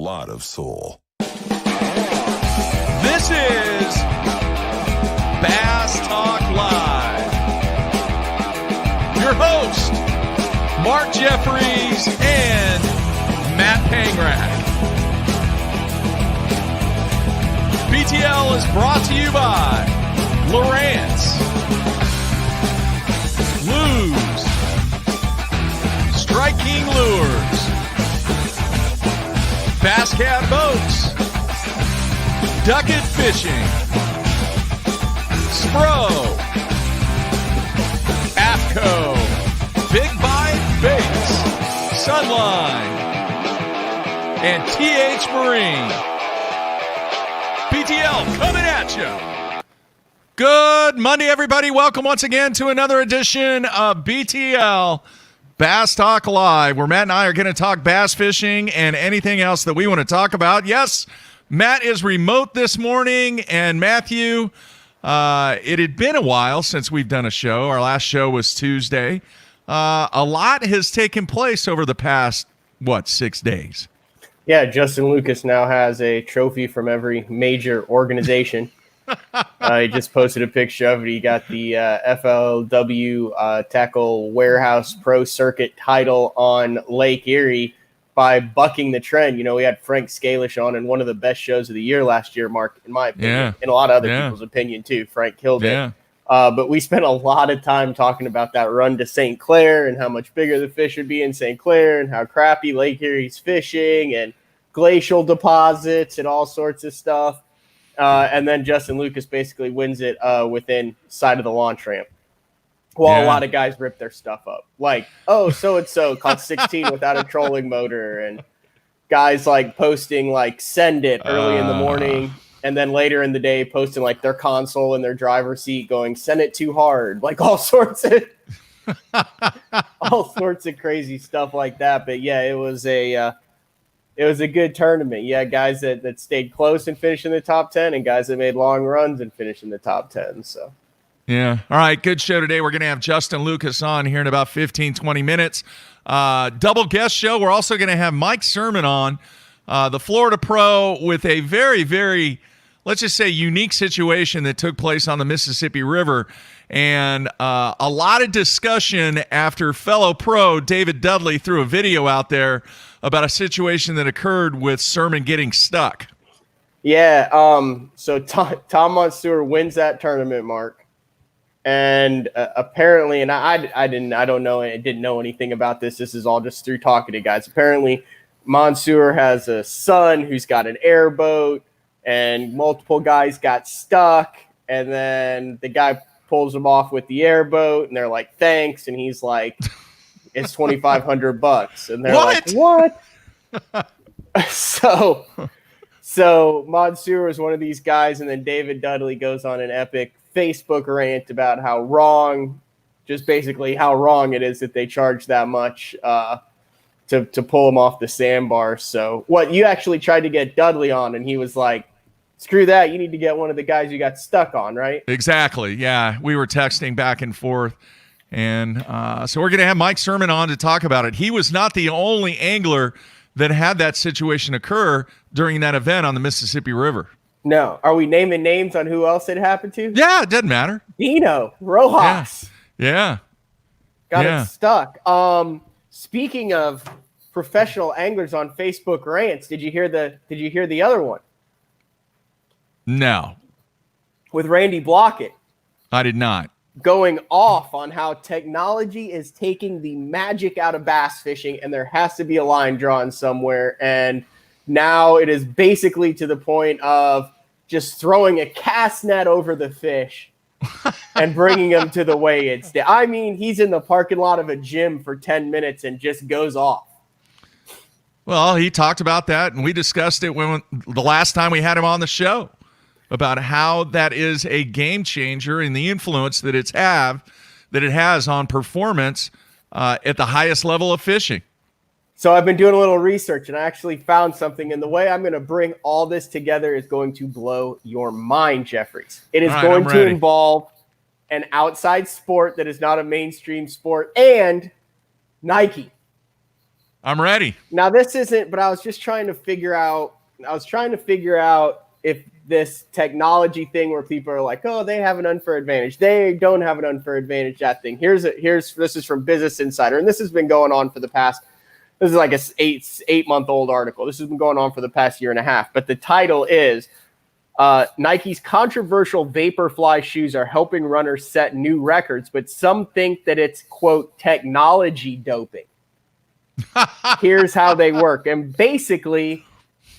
lot of soul. This is Bass Talk Live. Your host, Mark Jeffries and Matt Pangrack. BTL is brought to you by Lowrance, Lose, Strike King Lures, Bass Cat Boats, Ducket Fishing, Spro, AFCO, Big Bite Baits, Sunline, and TH Marine. BTL coming at you. Good Monday, everybody. Welcome once again to another edition of BTL Bass Talk Live, where Matt and I are going to talk bass fishing and anything else that we want to talk about. Yes, Matt is remote this morning, and Matthew, it had been a while since we've done a show. Our last show was Tuesday. A lot has taken place over the past, 6 days? Yeah, Justin Lucas now has a trophy from every major organization. He just posted a picture of it. He got the FLW Tackle Warehouse Pro Circuit title on Lake Erie by bucking the trend. You know, we had Frank Scalish on in one of the best shows of the year last year, Mark, in my opinion, and a lot of other people's opinion too. Frank killed it. But we spent a lot of time talking about that run to St. Clair and how much bigger the fish would be in St. Clair and how crappy Lake Erie's fishing and glacial deposits and all sorts of stuff. And then Justin Lucas basically wins it within sight of the launch ramp. While a lot of guys rip their stuff up. Like, oh, so-and-so caught 16 without a trolling motor. And guys like posting like send it early in the morning. And then later in the day posting like their console in their driver's seat going, send it too hard. Like all sorts of crazy stuff like that. But yeah, it was a good tournament. Yeah, guys that stayed close and finished in the top 10 and guys that made long runs and finished in the top 10. So, yeah. All right, good show today. We're going to have Justin Lucas on here in about 15, 20 minutes. Double guest show. We're also going to have Mike Surman on, the Florida pro, with a very, very, let's just say, unique situation that took place on the Mississippi River. And a lot of discussion after fellow pro David Dudley threw a video out there about a situation that occurred with Surman getting stuck. Yeah, so Tom Monsoor wins that tournament, Mark. And apparently, and I didn't know anything about this. This is all just through talking to guys. Apparently, Monsoor has a son who's got an airboat, and multiple guys got stuck. And then the guy pulls him off with the airboat, and they're like, "Thanks," and he's like, "It's $2,500." And they're like, "What?" So Monsoor was one of these guys, and then David Dudley goes on an epic Facebook rant about how wrong it is that they charge that much to pull him off the sandbar. So you actually tried to get Dudley on, and he was like, screw that, you need to get one of the guys you got stuck on, right? Exactly, yeah. We were texting back and forth. And so we're going to have Mike Surman on to talk about it. He was not the only angler that had that situation occur during that event on the Mississippi River. No. Are we naming names on who else it happened to? Yeah, it doesn't matter. Dino Rojas. Yeah. Got it stuck. Speaking of professional anglers on Facebook rants, did you hear the other one? No. With Randy Blockett. I did not. Going off on how technology is taking the magic out of bass fishing and there has to be a line drawn somewhere. And now it is basically to the point of just throwing a cast net over the fish and bringing them to the way it's. I mean, he's in the parking lot of a gym for 10 minutes and just goes off. Well, he talked about that, and we discussed it the last time we had him on the show, about how that is a game changer and the influence that it has on performance at the highest level of fishing. So I've been doing a little research, and I actually found something. And the way I'm going to bring all this together is going to blow your mind, Jeffries. It is going to involve an outside sport that is not a mainstream sport and Nike. I'm ready. Now this isn't, but I was just trying to figure out. I was trying to figure out if this technology thing where people are like, "Oh, they have an unfair advantage. They don't have an unfair advantage." That thing. This is from Business Insider, and this has been going on for the past. This is like a 8-month-old article. This has been going on for the past year and a half. But the title is Nike's controversial Vaporfly shoes are helping runners set new records, but some think that it's, quote, technology doping. Here's how they work. And basically,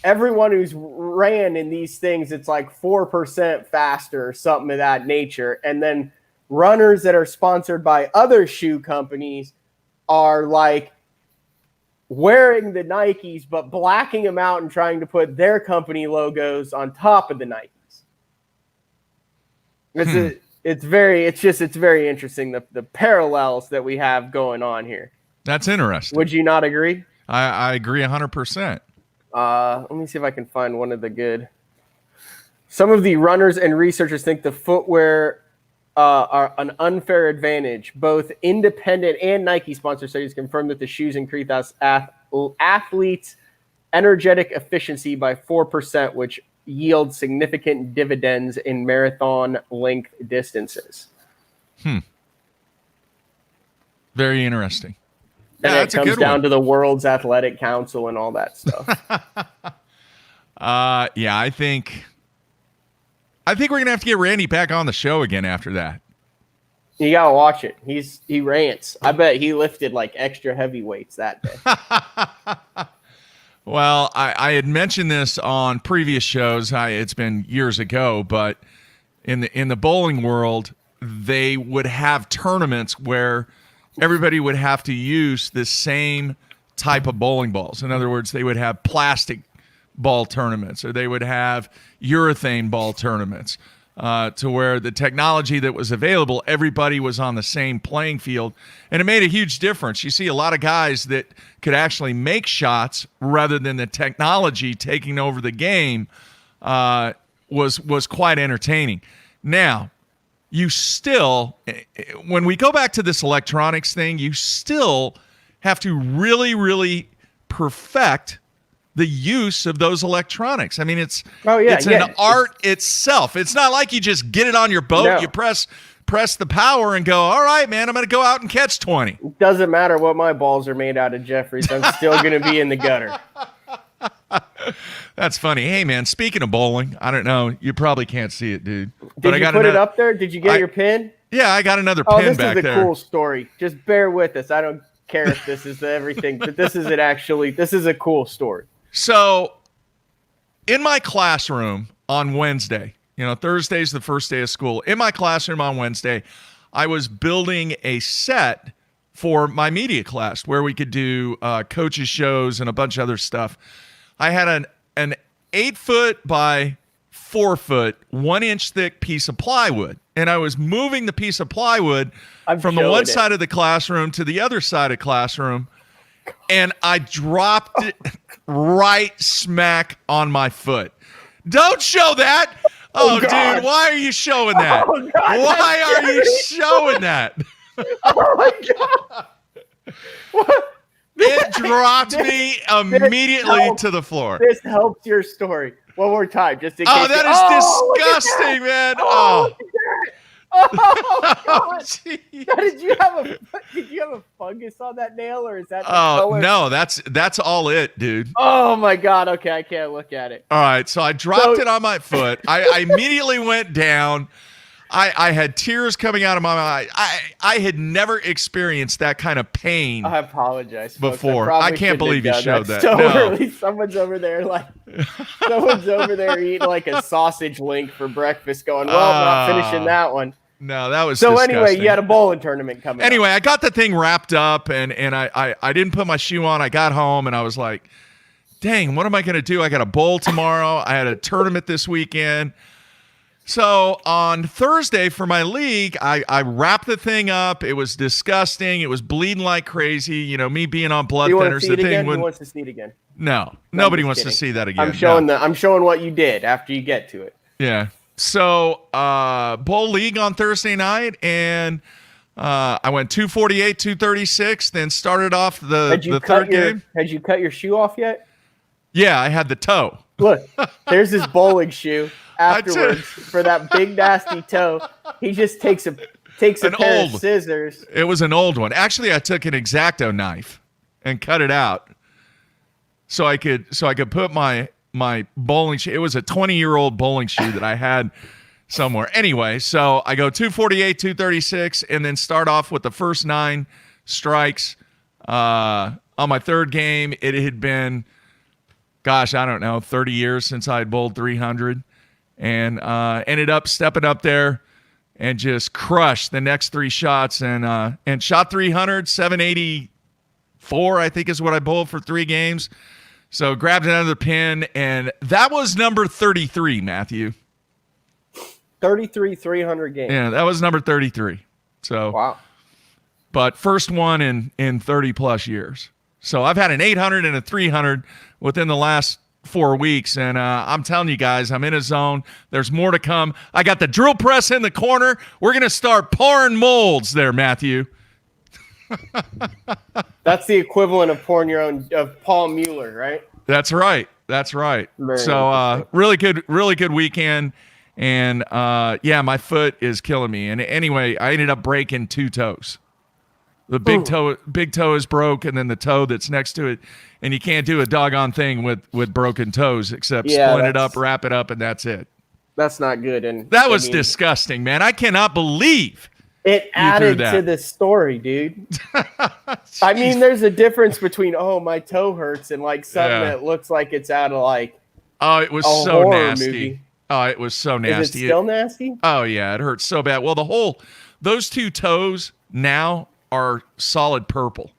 everyone who's ran in these things, it's like 4% faster or something of that nature. And then runners that are sponsored by other shoe companies are like wearing the Nikes, but blacking them out and trying to put their company logos on top of the Nikes. It's very interesting, the parallels that we have going on here. That's interesting. Would you not agree? I agree 100%. Let me see if I can find one of the good. Some of the runners and researchers think the footwear are an unfair advantage. Both independent and Nike sponsor studies confirm that the shoes increase athletes' energetic efficiency by 4%, which yields significant dividends in marathon length distances. Very interesting. And it comes down to the World's Athletic Council and all that stuff. Yeah, I think we're gonna have to get Randy back on the show again after that. You gotta watch it. He rants. I bet he lifted like extra heavy weights that day. Well, I had mentioned this on previous shows. It's been years ago, but in the bowling world, they would have tournaments where everybody would have to use the same type of bowling balls. In other words, they would have plastic ball tournaments, or they would have urethane ball tournaments, to where the technology that was available, everybody was on the same playing field, and it made a huge difference. You see a lot of guys that could actually make shots rather than the technology taking over the game. Was quite entertaining. Now, you still, when we go back to this electronics thing, you still have to really, really perfect the use of those electronics. I mean, it's an art itself. It's not like you just get it on your boat, you press the power and go, all right, man, I'm going to go out and catch 20. It doesn't matter what my balls are made out of, Jeffries. I'm still going to be in the gutter. That's funny. Hey, man, speaking of bowling, I don't know. You probably can't see it, dude. Did you put it up there? Did you get your pin? Yeah, I got another pin back there. This is a cool story. Just bear with us. I don't care if this is everything, but this is a cool story. So in my classroom on Wednesday, Thursday's the first day of school. In my classroom on Wednesday, I was building a set for my media class where we could do coaches shows and a bunch of other stuff. I had an 8-foot by 4-foot, 1-inch thick piece of plywood, and I was moving the piece of plywood from the one side of the classroom to the other side of the classroom, and I dropped it right smack on my foot. Don't show that. Oh, dude, why are you showing that? Oh, God, why are you showing that? Oh, my God. What? It dropped me immediately to the floor. This helps your story. One more time, just in case. Oh, that is disgusting, man. Oh, God. Did you have a fungus on that nail, or is that the color? No, that's all it, dude. Oh my God. Okay, I can't look at it. All right, so I dropped it on my foot. I immediately went down. I had tears coming out of my eye. I had never experienced that kind of pain. I apologize before. I can't believe you showed that. So early. Someone's over there eating like a sausage link for breakfast, going, well, I'm not finishing that one. No, that was so disgusting. Anyway, you had a bowling tournament coming up. I got the thing wrapped up, and I didn't put my shoe on. I got home, and I was like, dang, what am I going to do? I got a bowl tomorrow. I had a tournament this weekend. So on Thursday for my league, I wrapped the thing up. It was disgusting. It was bleeding like crazy. Me being on blood thinners. The thing who wants to see it again? No, nobody wants to see that again. I'm showing what you did after you get to it. Yeah. So bowl league on Thursday night, and I went 248, 236, then started off the third game. Had you cut your shoe off yet? Yeah, I had the toe. Look, there's his bowling shoe. Afterwards, for that big nasty toe, he just takes a pair of scissors. It was an old one. Actually, I took an X-Acto knife and cut it out so I could put my bowling shoe. It was a 20-year-old bowling shoe that I had somewhere. Anyway, so I go 248, 236, and then start off with the first 9 strikes. On my third game, it had been, gosh, I don't know, 30 years since I had bowled 300, and ended up stepping up there and just crushed the next 3 shots and shot 300, 784, I think is what I bowled for 3 games. So grabbed another pin, and that was number 33, Matthew. 33 300 games. Yeah, that was number 33. So wow. But first one in 30 plus years. So I've had an 800 and a 300 within the last 4 weeks, and I'm telling you guys, I'm in a zone. There's more to come. I got the drill press in the corner. We're going to start pouring molds there, Matthew. That's the equivalent of pouring your own, of Paul Mueller, right? That's right. That's right. So really good weekend. And yeah, my foot is killing me. And anyway, I ended up breaking 2 toes. The big toe is broke, and then the toe that's next to it, and you can't do a doggone thing with broken toes except split it up, wrap it up, and that's it. That's not good. And that was disgusting, man. I cannot believe it added to the story, dude. I mean, there's a difference between my toe hurts and like something that looks like it's out of like it was so nasty. Movie. Oh, it was so nasty. Is it still nasty? Oh yeah, it hurts so bad. Well, those 2 toes now are solid purple.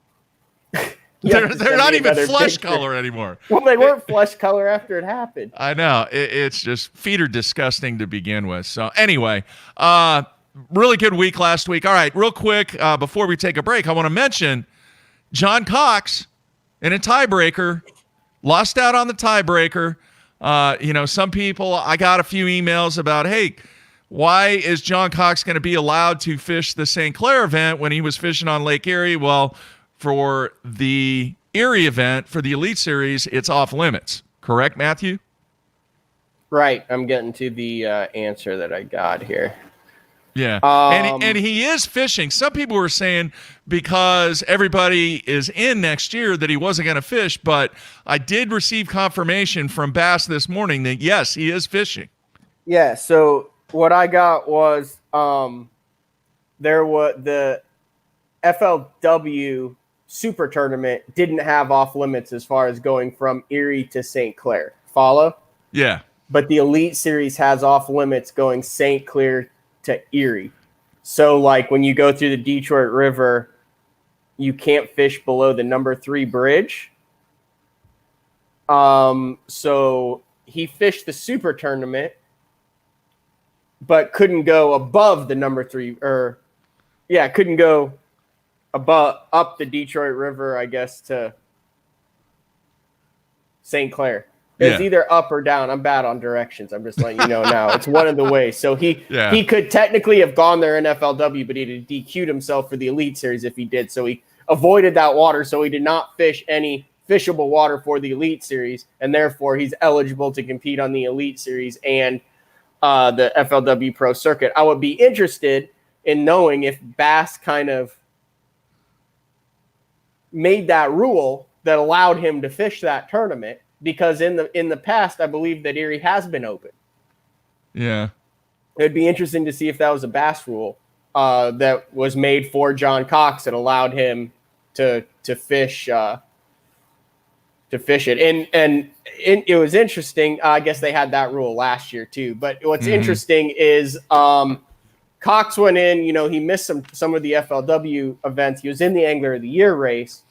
They're not even flesh color anymore. Well, they weren't flesh color after it happened. I know. It's just, feet are disgusting to begin with. So anyway, really good week last week. All right, real quick, before we take a break, I want to mention John Cox in a tiebreaker, lost out on the tiebreaker. Some people, I got a few emails about, hey, why is John Cox going to be allowed to fish the St. Clair event when he was fishing on Lake Erie? Well, for the Erie event, for the Elite Series, it's off limits. Correct, Matthew? Right. I'm getting to the answer that I got here. Yeah. And he is fishing. Some people were saying because everybody is in next year that he wasn't going to fish, but I did receive confirmation from Bass this morning that, yes, he is fishing. Yeah, so what I got was there was the FLW Super Tournament didn't have off limits as far as going from Erie to St. Clair. Follow? Yeah. But the Elite Series has off limits going St. Clair to Erie. So like when you go through the Detroit River, you can't fish below the number 3 bridge. So he fished the Super Tournament, but couldn't go above the number 3, couldn't go up the Detroit River, I guess, to St. Clair. It's either up or down. I'm bad on directions. I'm just letting you know now. It's one of the ways. So he could technically have gone there in FLW, but he'd have DQ'd himself for the Elite Series if he did. So he avoided that water, so he did not fish any fishable water for the Elite Series, and therefore he's eligible to compete on the Elite Series and the FLW Pro Circuit. I would be interested in knowing if Bass kind of made that rule that allowed him to fish that tournament, because in the past, I believe that Erie has been open. Yeah. It'd be interesting to see if that was a Bass rule that was made for John Cox that allowed him to fish it. And it was interesting. I guess they had that rule last year too. But what's interesting is Cox went in, he missed some of the FLW events. He was in the Angler of the Year race.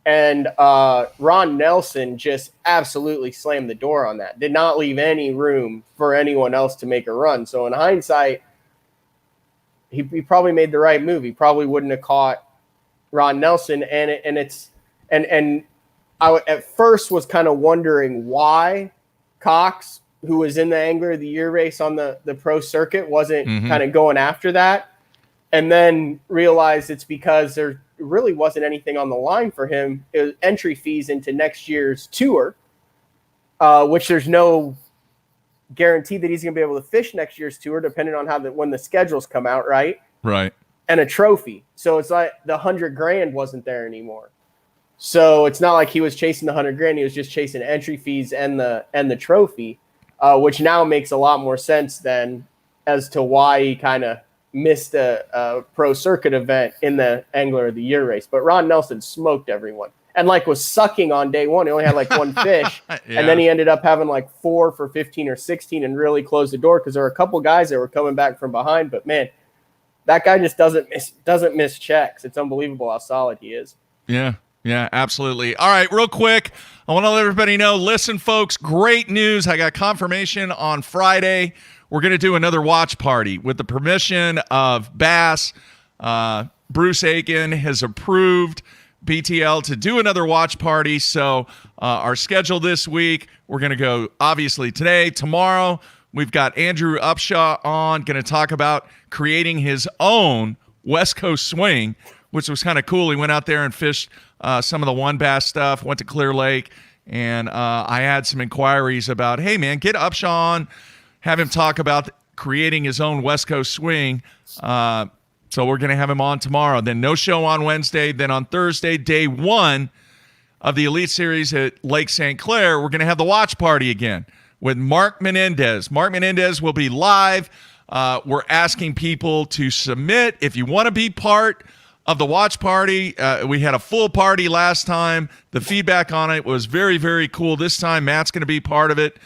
And Ron Nelson just absolutely slammed the door on that. Did not leave any room for anyone else to make a run. So in hindsight, he probably made the right move. He probably wouldn't have caught Ron Nelson. And I at first was kind of wondering why Cox, who was in the Angler of the Year race on the pro circuit, wasn't kind of going after that. and then realized it's because there really wasn't anything on the line for him. It was entry fees into next year's tour, which there's no guarantee that he's going to be able to fish next year's tour, depending on when the schedules come out, right? Right. And a trophy. So it's like the $100,000 wasn't there anymore. So it's not like he was chasing the $100,000. He was just chasing entry fees and the trophy, which now makes a lot more sense than as to why he kind of missed a pro circuit event in the Angler of the Year race. But Ron Nelson smoked everyone and was sucking on day one. He only had one fish. Yeah. And then he ended up having 4 for 15 or 16 and really closed the door because there were a couple guys that were coming back from behind. But man, that guy just doesn't miss checks. It's unbelievable how solid he is. Yeah. Yeah, absolutely. All right, real quick, I want to let everybody know, listen, folks, great news. I got confirmation on Friday. We're going to do another watch party with the permission of Bass. Bruce Aiken has approved BTL to do another watch party. So our schedule this week, we're going to go, obviously, today, tomorrow. We've got Andrew Upshaw on, going to talk about creating his own West Coast swing, which was kind of cool. He went out there and fished some of the one bass stuff, went to Clear Lake, and I had some inquiries about, hey, man, get Upshaw on, have him talk about creating his own West Coast swing. So we're going to have him on tomorrow. Then no show on Wednesday. Then on Thursday, day one of the Elite Series at Lake St. Clair, we're going to have the watch party again with Mark Menendez. Mark Menendez will be live. We're asking people to submit if you want to be part of the watch party. We had a full party last time. The feedback on it was very, very cool. This time, Matt's going to be part of it.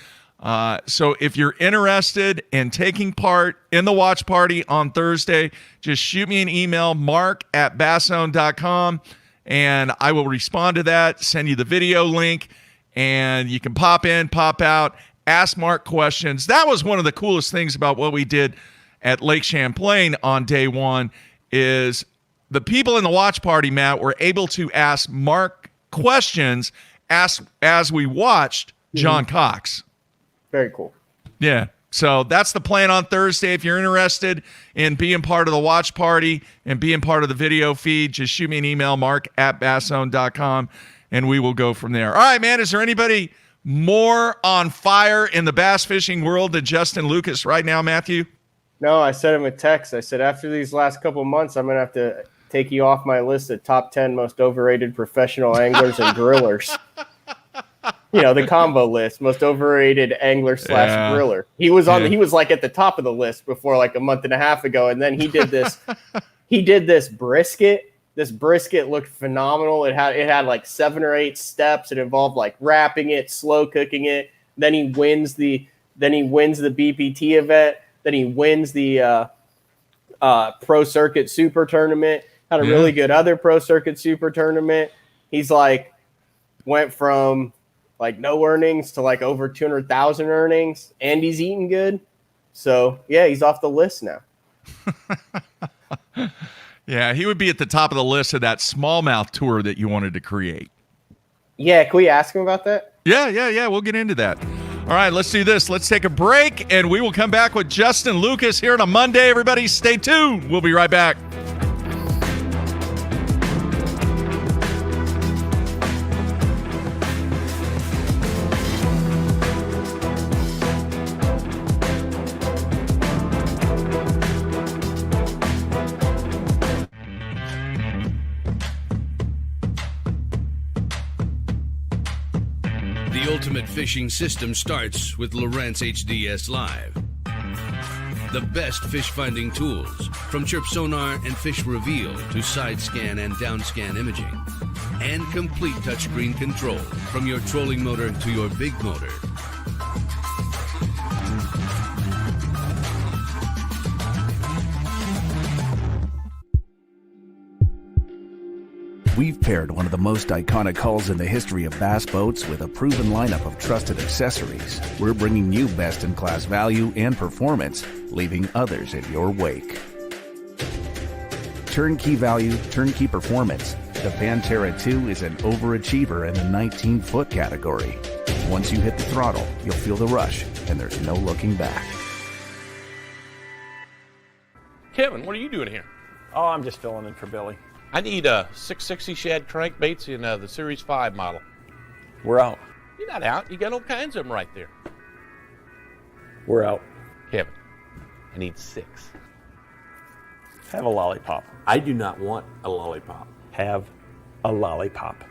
So if you're interested in taking part in the watch party on Thursday, just shoot me an email, mark@basszone.com, and I will respond to that, send you the video link, and you can pop in, pop out, ask Mark questions. That was one of the coolest things about what we did at Lake Champlain on day one is the people in the watch party, Matt, were able to ask Mark questions as we watched John Cox. Very cool. Yeah. So that's the plan on Thursday. If you're interested in being part of the watch party and being part of the video feed, just shoot me an email, mark@basszone.com, and we will go from there. All right, man, is there anybody more on fire in the bass fishing world than Justin Lucas right now, Matthew? No, I sent him a text. I said, after these last couple of months, I'm going to have to take you off my list of top 10 most overrated professional anglers and grillers. The combo list, most overrated angler / griller. He was on. He was at the top of the list before a month and a half ago, and then he did this. He did this brisket. This brisket looked phenomenal. It had 7 or 8 steps. It involved wrapping it, slow cooking it. Then he wins the BPT event. Then he wins the Pro Circuit Super Tournament. Had a really good other Pro Circuit Super Tournament. He's went from no earnings to over 200,000 earnings, and he's eating good. So yeah, he's off the list now. Yeah, he would be at the top of the list of that smallmouth tour that you wanted to create. Yeah, can we ask him about that? Yeah. We'll get into that. All right, let's do this. Let's take a break, and we will come back with Justin Lucas here on a Monday. Everybody stay tuned. We'll be right back. The ultimate fishing system starts with Lowrance HDS Live. The best fish finding tools, from chirp sonar and fish reveal to side scan and down scan imaging, and complete touchscreen control from your trolling motor to your big motor. We've paired one of the most iconic hulls in the history of bass boats with a proven lineup of trusted accessories. We're bringing you best-in-class value and performance, leaving others in your wake. Turnkey value, turnkey performance. The Pantera 2 is an overachiever in the 19-foot category. Once you hit the throttle, you'll feel the rush, and there's no looking back. Kevin, what are you doing here? Oh, I'm just filling in for Billy. I need 660 shad crankbaits in the Series 5 model. We're out. You're not out. You got all kinds of them right there. We're out. Kevin, I need 6. Have a lollipop. I do not want a lollipop. Have a lollipop.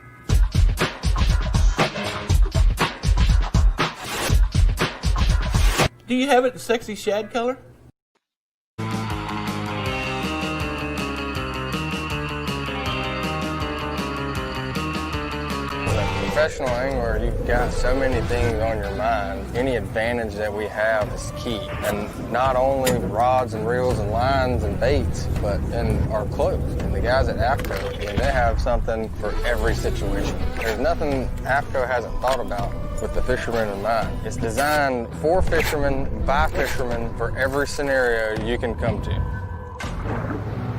Do you have it in sexy shad color? Professional angler, you've got so many things on your mind. Any advantage that we have is key. And not only rods and reels and lines and baits, but in our clothes. And the guys at AFCO, they have something for every situation. There's nothing AFCO hasn't thought about with the fishermen in mind. It's designed for fishermen, by fishermen, for every scenario you can come to.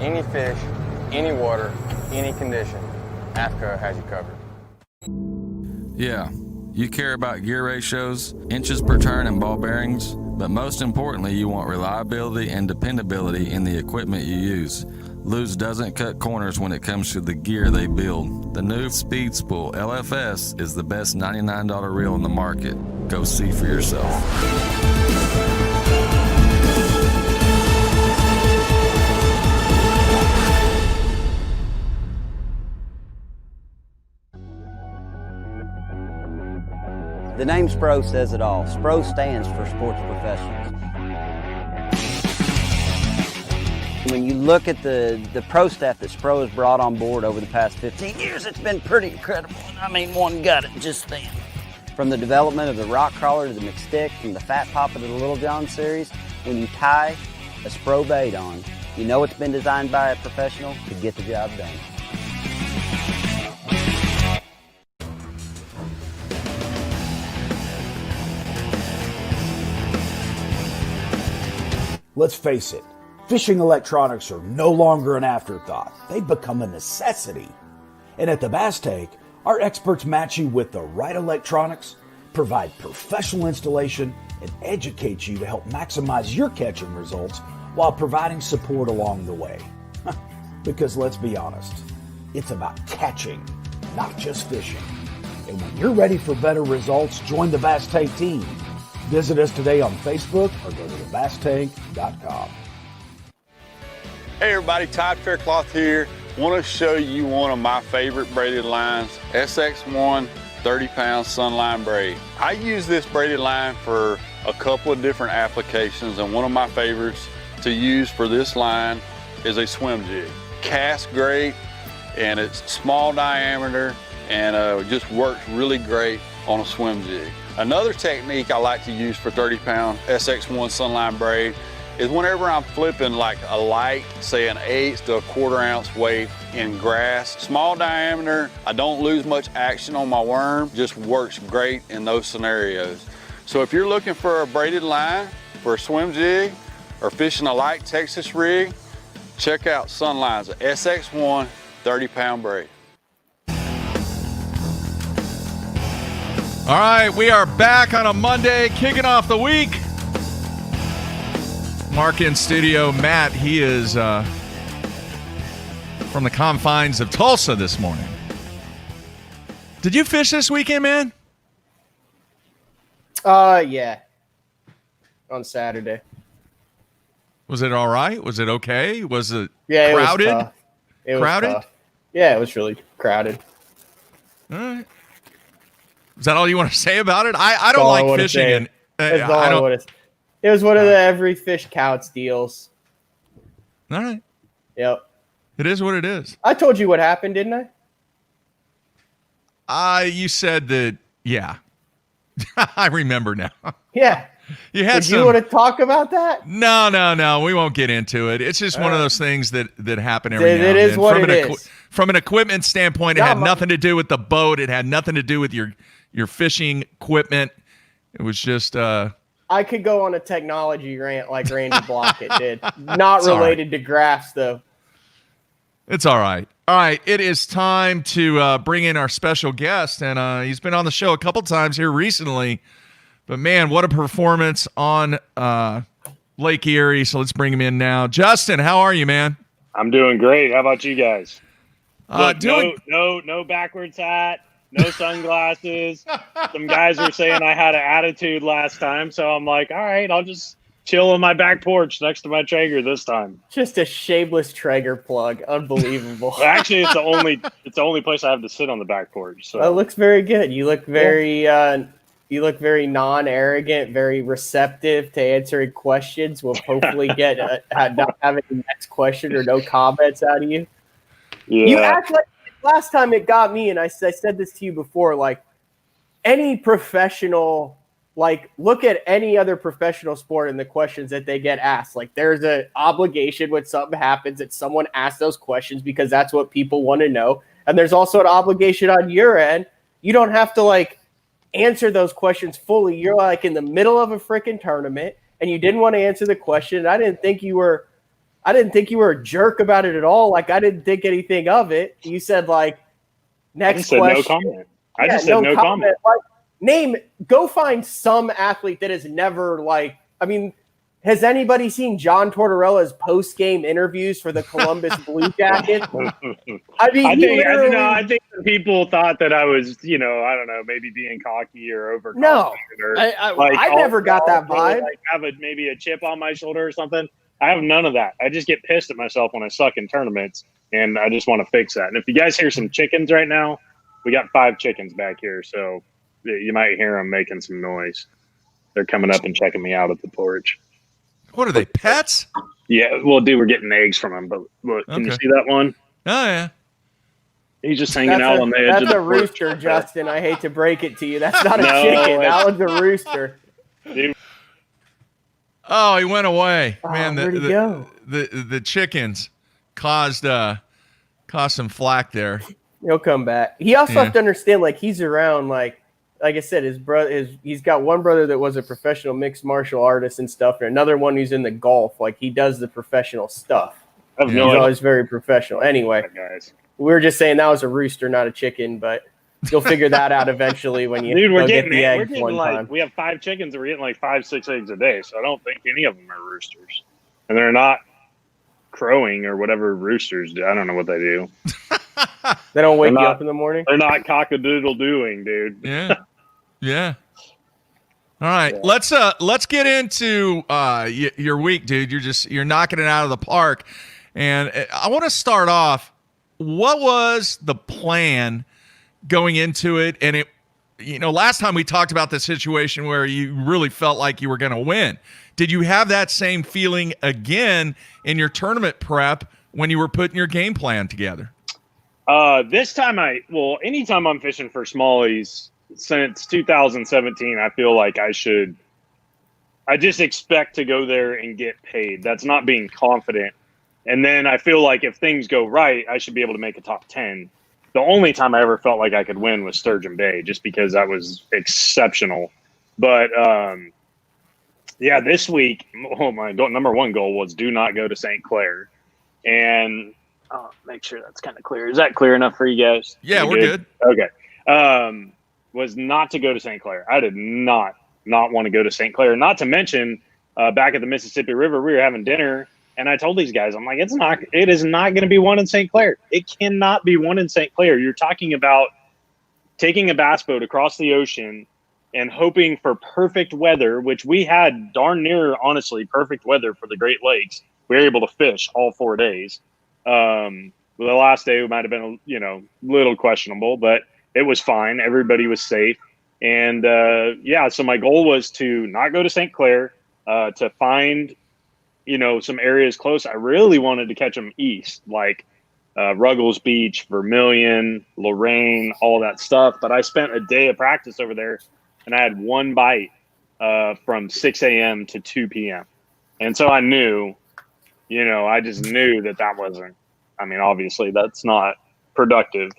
Any fish, any water, any condition, AFCO has you covered. Yeah, you care about gear ratios, inches per turn, and ball bearings, but most importantly, you want reliability and dependability in the equipment you use. Luz doesn't cut corners when it comes to the gear they build. The new Speed Spool LFS is the best $99 reel in the market. Go see for yourself. The name SPRO says it all. SPRO stands for Sports Professionals. When you look at the pro staff that SPRO has brought on board over the past 15 years, it's been pretty incredible. I mean, one got it just then. From the development of the rock crawler to the McStick, from the Fat Papa to the Little John series, when you tie a SPRO bait on, you know it's been designed by a professional to get the job done. Let's face it, fishing electronics are no longer an afterthought. They've become a necessity. And at the Bass Tank, our experts match you with the right electronics, provide professional installation, and educate you to help maximize your catching results while providing support along the way. Because let's be honest, it's about catching, not just fishing. And when you're ready for better results, join the Bass Tank team. Visit us today on Facebook or go to thebasstank.com. Hey everybody, Todd Faircloth here. Want to show you one of my favorite braided lines, SX1 30-pound Sunline braid. I use this braided line for a couple of different applications, and one of my favorites to use for this line is a swim jig. Casts great, and it's small diameter, and it just works really great on a swim jig. Another technique I like to use for 30-pound SX1 Sunline braid is whenever I'm flipping like a light, say an 1/8 to a 1/4 ounce weight in grass, small diameter, I don't lose much action on my worm, just works great in those scenarios. So if you're looking for a braided line for a swim jig or fishing a light Texas rig, check out Sunline's SX1 30-pound braid. All right, we are back on a Monday, kicking off the week. Mark in studio. Matt, he is from the confines of Tulsa this morning. Did you fish this weekend, man? Yeah. On Saturday. Was it all right? Was it okay? Was it crowded? crowded? It was tough. It was crowded? tough. Yeah, it was really crowded. All right. Is that all you want to say about it? I don't like fishing. And That's all I want to say. It was one of the every fish counts deals. All right. Yep. It is what it is. I told you what happened, didn't I? You said that, yeah. I remember now. Yeah. You had you want to talk about that? No. We won't get into it. It's just one of those things that happen every now and then. It is what it is. From an equipment standpoint, it had nothing to do with the boat. It had nothing to do with your fishing equipment. It was just... I could go on a technology rant like Randy Blockett did. Not related to graphs, though. It's all right. All right, it is time to bring in our special guest, and he's been on the show a couple times here recently. But, man, what a performance on Lake Erie. So let's bring him in now. Justin, how are you, man? I'm doing great. How about you guys? Look, doing no backwards hat, no sunglasses. Some guys were saying I had an attitude last time, so I'm like, all right, I'll just chill on my back porch next to my Traeger this time. Just a shameless Traeger plug. Unbelievable. Well, actually, it's the only place I have to sit on the back porch. So That looks very good. You look very non-arrogant, very receptive to answering questions. We'll hopefully get not having the next question or no comments out of you. Yeah. You act like last time it got me, and I said this to you before, like any professional, like look at any other professional sport and the questions that they get asked. Like there's an obligation when something happens that someone asks those questions because that's what people want to know. And there's also an obligation on your end. You don't have to like answer those questions fully. You're like in the middle of a freaking tournament and you didn't want to answer the question. I didn't think you were a jerk about it at all. Like I didn't think anything of it. You said like next question. No comment. I just said no comment. Like, go find some athlete that has never has anybody seen John Tortorella's post-game interviews for the Columbus Blue Jackets? I think people thought that I was, I don't know, maybe being cocky or overconfident. No, I never got that vibe. Like have maybe a chip on my shoulder or something. I have none of that. I just get pissed at myself when I suck in tournaments, and I just want to fix that. And if you guys hear some chickens right now, we got 5 chickens back here, so you might hear them making some noise. They're coming up and checking me out at the porch. What are they, pets? Yeah, well, dude, we're getting eggs from them. But look, can you see that one? Oh, yeah. He's just hanging out on the edge of the That's a rooster, Justin. I hate to break it to you. That's not a chicken. That one's a rooster. Dude. Oh, he went away. Man, where'd he go? The chickens caused some flack there. He'll come back. He also have to understand, like, he's around, like I said, he's got one brother that was a professional mixed martial artist and stuff, and another one who's in the golf. Like, he does the professional stuff. He's always very professional. Anyway, we were just saying that was a rooster, not a chicken, but you'll figure that out eventually when you get the eggs one time. We have 5 chickens, and we're getting like 5-6 eggs a day, so I don't think any of them are roosters. And they're not crowing or whatever roosters do. I don't know what they do. They don't wake you up in the morning? They're not cock-a-doodle-doing, dude. Yeah. Yeah. All right. Yeah. Let's get into your week, dude. You're knocking it out of the park. And I want to start off, what was the plan going into it? And last time we talked about the situation where you really felt like you were going to win. Did you have that same feeling again in your tournament prep when you were putting your game plan together? This time anytime I'm fishing for smallies since 2017, I feel like I just expect to go there and get paid. That's not being confident. And then I feel like if things go right, I should be able to make a top 10. The only time I ever felt like I could win was Sturgeon Bay, just because that was exceptional. But this week, my number one goal was do not go to St. Clair. And make sure that's kind of clear. Is that clear enough for you guys? Yeah, we're good. Okay. Was not to go to St. Clair. I did not want to go to St. Clair. Not to mention, back at the Mississippi River, we were having dinner, and I told these guys, I'm like, it is not going to be one in St. Clair. It cannot be one in St. Clair. You're talking about taking a bass boat across the ocean and hoping for perfect weather, which we had darn near, honestly, perfect weather for the Great Lakes. We were able to fish all 4 days. The last day might have been, a little questionable, but it was fine. Everybody was safe. And, so my goal was to not go to St. Clair, to find, some areas close. I really wanted to catch them east, like Ruggles Beach, Vermilion, Lorraine, all that stuff. But I spent a day of practice over there, and I had one bite from 6 a.m. to 2 p.m. And so I knew, I just knew that wasn't, obviously that's not productive.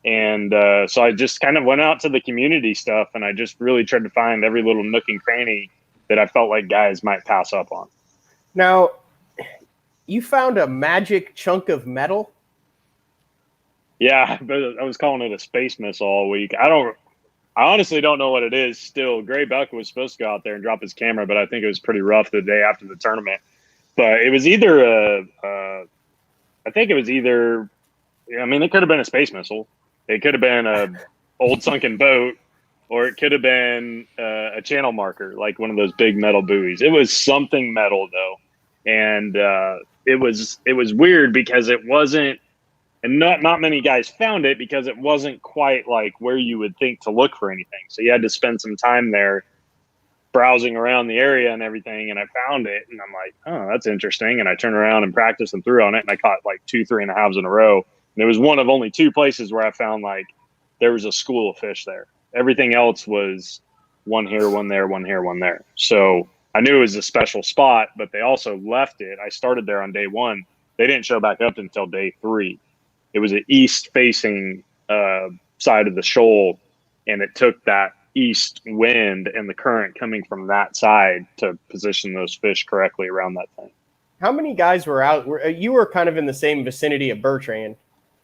And so I just kind of went out to the community stuff, and I just really tried to find every little nook and cranny that I felt like guys might pass up on. Now, you found a magic chunk of metal? Yeah, but I was calling it a space missile all week. I honestly don't know what it is still. Gray Buck was supposed to go out there and drop his camera, but I think it was pretty rough the day after the tournament. But it was either I think it was either, I mean, it could have been a space missile. It could have been a old sunken boat, or it could have been a channel marker, like one of those big metal buoys. It was something metal though. And it was weird because it wasn't, and not many guys found it because it wasn't quite like where you would think to look for anything. So you had to spend some time there browsing around the area and everything, and I found it, and I'm like, oh, that's interesting. And I turned around and practiced and threw on it, and I caught like 2 3.5s in a row. And it was one of only 2 places where I found like there was a school of fish there. Everything else was one here, one there, one here, one there. So I knew it was a special spot, but they also left it. I started there on day 1. They didn't show back up until day 3. It was an east-facing side of the shoal, and it took that east wind and the current coming from that side to position those fish correctly around that thing. How many guys were out? You were kind of in the same vicinity of Bertrand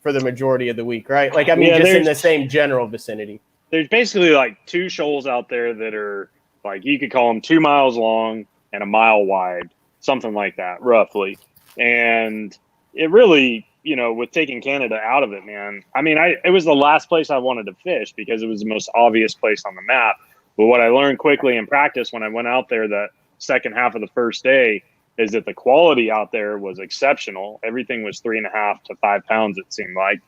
for the majority of the week, right? Like, I mean, just in the same general vicinity. There's basically like 2 shoals out there that are like, you could call them 2 miles long and 1 mile wide, something like that, roughly. And it really, you know, with taking Canada out of it, man, I mean, it was the last place I wanted to fish because it was the most obvious place on the map. But what I learned quickly in practice when I went out there that second half of the first day is that the quality out there was exceptional. Everything was 3.5 to 5 pounds, it seemed like.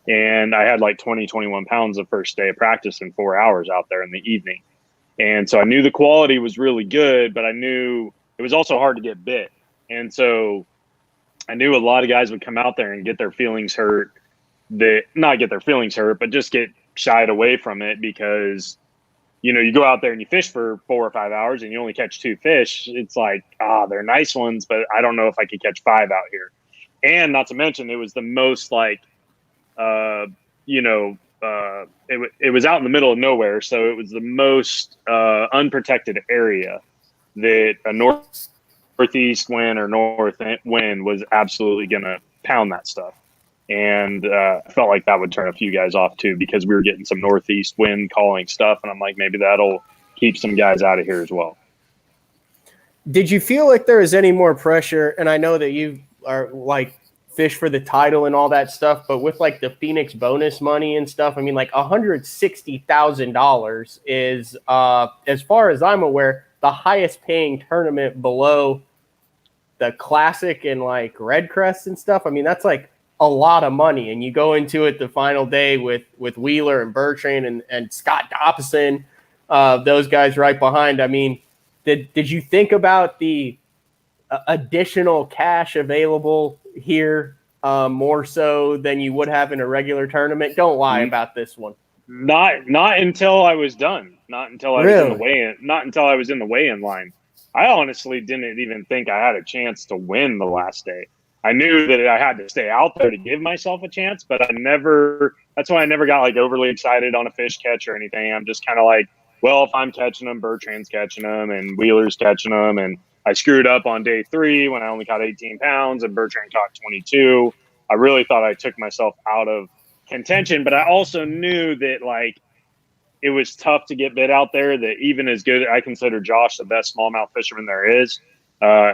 And I had like 20, 21 pounds the first day of practice in 4 hours out there in the evening. And so I knew the quality was really good, but I knew it was also hard to get bit. And so I knew a lot of guys would come out there and get their feelings hurt, not get their feelings hurt, but just get shied away from it because, you know, you go out there and you fish for 4 or 5 hours and you only catch 2 fish. It's like, they're nice ones, but I don't know if I could catch 5 out here. And not to mention, it was the most like, it was out in the middle of nowhere. So it was the most unprotected area that a northeast wind or north wind was absolutely going to pound that stuff. And I felt like that would turn a few guys off too, because we were getting some northeast wind calling stuff. And I'm like, maybe that'll keep some guys out of here as well. Did you feel like there was any more pressure? And I know that you are like fish for the title and all that stuff, but with like the Phoenix bonus money and stuff, I mean, like $160,000 is, as far as I'm aware, the highest paying tournament below the Classic and like Red Crest and stuff. I mean, that's like a lot of money. And you go into it the final day with Wheeler and Bertrand and Scott Dobson, those guys right behind. I mean, did you think about the additional cash available here more so than you would have in a regular tournament? Don't lie about this one. Not until I was done. Not until I was in the weigh-in. Not until I was in the weigh-in line. I honestly didn't even think I had a chance to win the last day. I knew that I had to stay out there to give myself a chance, but that's why I never got like overly excited on a fish catch or anything. I'm just kind of like, well, if I'm catching them, Bertrand's catching them and Wheeler's catching them. And I screwed up on day 3 when I only caught 18 pounds and Bertrand caught 22. I really thought I took myself out of contention, but I also knew that like it was tough to get bit out there, that even as good, I consider Josh the best smallmouth fisherman there is,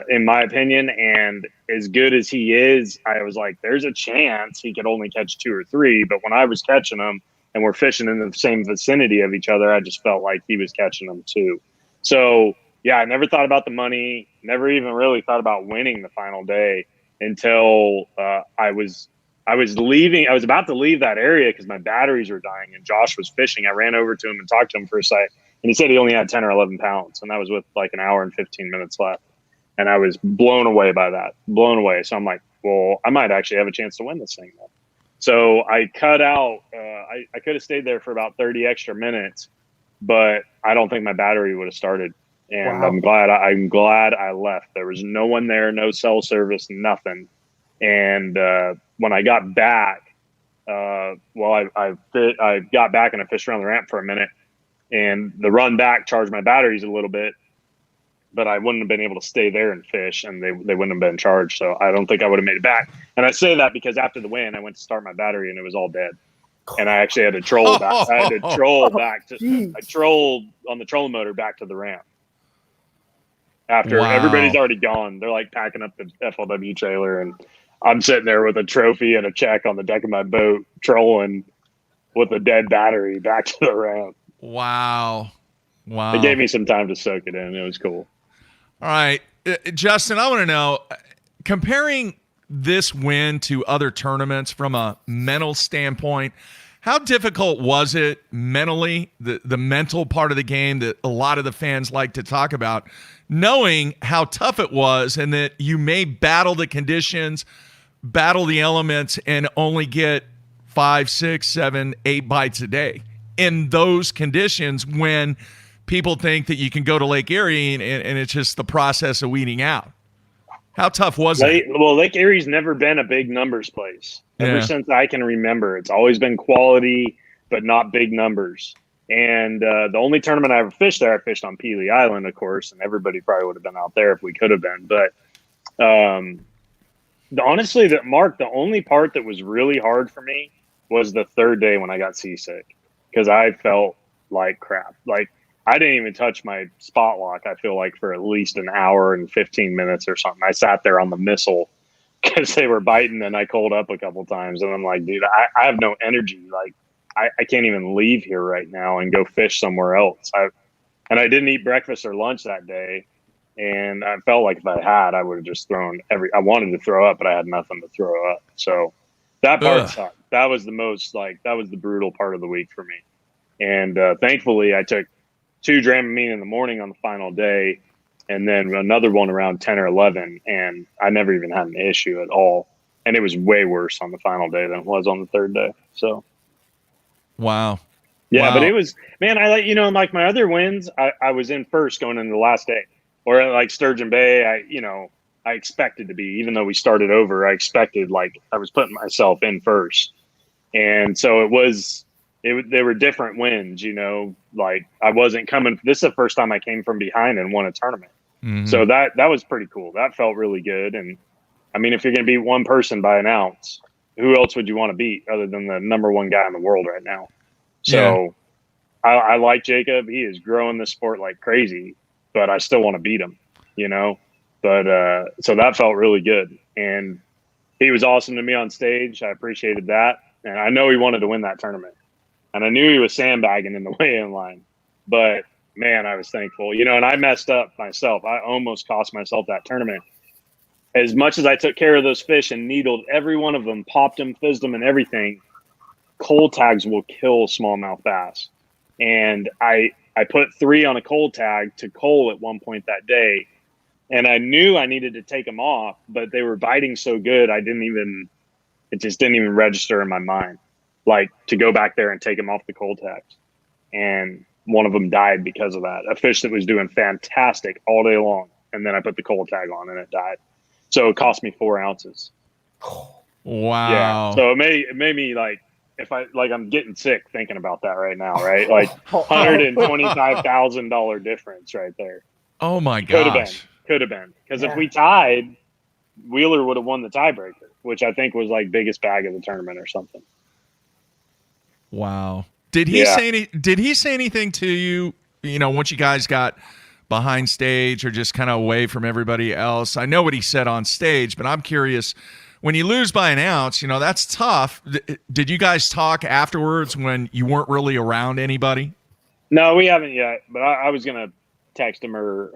in my opinion. And as good as he is, I was like, there's a chance he could only catch 2 or 3. But when I was catching them and we're fishing in the same vicinity of each other, I just felt like he was catching them too. So yeah, I never thought about the money, never even really thought about winning the final day until I was about to leave that area because my batteries were dying and Josh was fishing. I ran over to him and talked to him for a second, and he said he only had 10 or 11 pounds, and that was with like an hour and 15 minutes left. And I was blown away by that, blown away. So I'm like, well, I might actually have a chance to win this thing then. So I cut out, I could have stayed there for about 30 extra minutes, but I don't think my battery would have started. And wow. I'm glad I left. There was no one there, no cell service, nothing. And when I got back, I got back and I fished around the ramp for a minute, and the run back charged my batteries a little bit, but I wouldn't have been able to stay there and fish, and they wouldn't have been charged. So I don't think I would have made it back. And I say that because after the win, I went to start my battery and it was all dead. And I actually had to troll back. I trolled on the trolling motor back to the ramp. After everybody's already gone, they're like packing up the FLW trailer, and I'm sitting there with a trophy and a check on the deck of my boat, trolling with a dead battery back to the ramp. Wow. It gave me some time to soak it in. It was cool. All right. Justin, I want to know, comparing this win to other tournaments from a mental standpoint, how difficult was it mentally, the mental part of the game that a lot of the fans like to talk about, knowing how tough it was and that you may battle the conditions, battle the elements, and only get 5, 6, 7, 8 bites a day in those conditions when people think that you can go to Lake Erie and it's just the process of weeding out? How tough was it? Well, Lake Erie's never been a big numbers place. Ever since I can remember, it's always been quality, but not big numbers. And the only tournament I ever fished there, I fished on Pelee Island, of course, and everybody probably would have been out there if we could have been. But honestly, Mark, the only part that was really hard for me was the third day when I got seasick, because I felt like crap. Like, I didn't even touch my spot lock, I feel like, for at least an hour and 15 minutes or something. I sat there on the missile because they were biting, and I cold up a couple times. And I'm like, dude, I have no energy. Like, I can't even leave here right now and go fish somewhere else. And I didn't eat breakfast or lunch that day. And I felt like if I had, I would have just thrown I wanted to throw up, but I had nothing to throw up. So that part sucked. That was the most, that was the brutal part of the week for me. And thankfully, I took 2 Dramamine in the morning on the final day, and then another one around 10 or 11, and I never even had an issue at all. And it was way worse on the final day than it was on the third day. So, wow. Yeah, wow. But it was, man, like my other wins, I was in first going into the last day. Or like Sturgeon Bay, I expected to be, even though we started over, I expected, like, I was putting myself in first. And so they were different wins, like I wasn't coming. This is the first time I came from behind and won a tournament. Mm-hmm. So that was pretty cool. That felt really good. And I mean, if you're going to beat one person by an ounce, who else would you want to beat other than the number one guy in the world right now? So I like Jacob. He is growing this sport like crazy, but I still want to beat him, but so that felt really good. And he was awesome to me on stage. I appreciated that. And I know he wanted to win that tournament. And I knew he was sandbagging in the weigh-in line, but man, I was thankful, and I messed up myself. I almost cost myself that tournament. As much as I took care of those fish and needled every one of them, popped them, fizzed them, and everything, cold tags will kill smallmouth bass. And I put 3 on a cold tag to Cole at one point that day, and I knew I needed to take them off, but they were biting so good, it just didn't even register in my mind, like, to go back there and take them off the cold tags. And one of them died because of that. A fish that was doing fantastic all day long. And then I put the cold tag on and it died. So it cost me 4 ounces. Wow. Yeah. So it made me like, I'm getting sick thinking about that right now, right? Like $125,000 difference right there. Oh my gosh. Could have been. Because if we tied, Wheeler would have won the tiebreaker, which I think was like biggest bag of the tournament or something. Wow. Did he say anything to you, once you guys got behind stage or just kind of away from everybody else? I know what he said on stage, but I'm curious, when you lose by an ounce, that's tough. Did you guys talk afterwards when you weren't really around anybody? No, we haven't yet, but I was going to text him or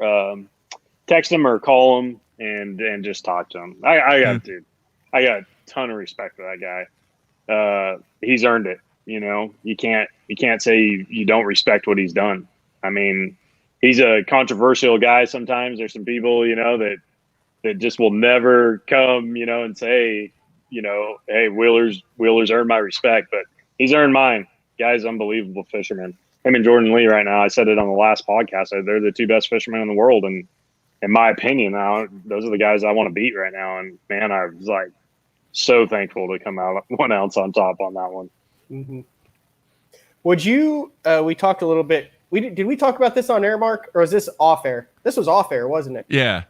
call him and just talk to him. I got a ton of respect for that guy. He's earned it. You can't say you don't respect what he's done. I mean, he's a controversial guy. Sometimes there's some people, that just will never come, and say, hey, Wheeler's earned my respect, but he's earned mine. Guy's unbelievable fisherman. Him and Jordan Lee right now, I said it on the last podcast, they're the 2 best fishermen in the world. And in my opinion, now those are the guys I want to beat right now. And man, I was like so thankful to come out 1 ounce on top on that one. Mm-hmm. Would you? We talked a little bit. Did we talk about this on air, Mark, or was this off air? This was off air, wasn't it? Yeah.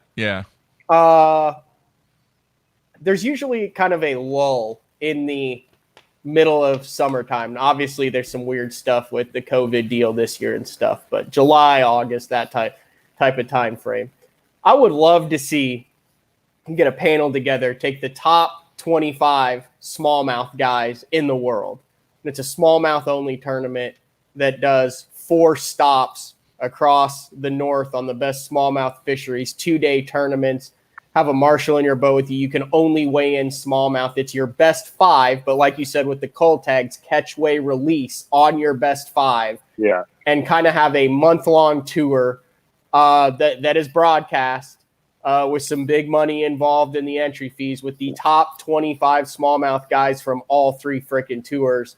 There's usually kind of a lull in the middle of summertime. Obviously, there's some weird stuff with the COVID deal this year and stuff, but July, August, that type of time frame. I would love to see get a panel together, take the top 25 smallmouth guys in the world. And it's a smallmouth only tournament that does 4 stops across the north on the best smallmouth fisheries, 2-day tournaments. Have a marshal in your boat with you. You can only weigh in smallmouth. It's your best 5, but like you said with the cull tags, catch, weigh, release on your best 5. Yeah. And kind of have a month-long tour that is broadcast with some big money involved in the entry fees with the top 25 smallmouth guys from all 3 frickin' tours.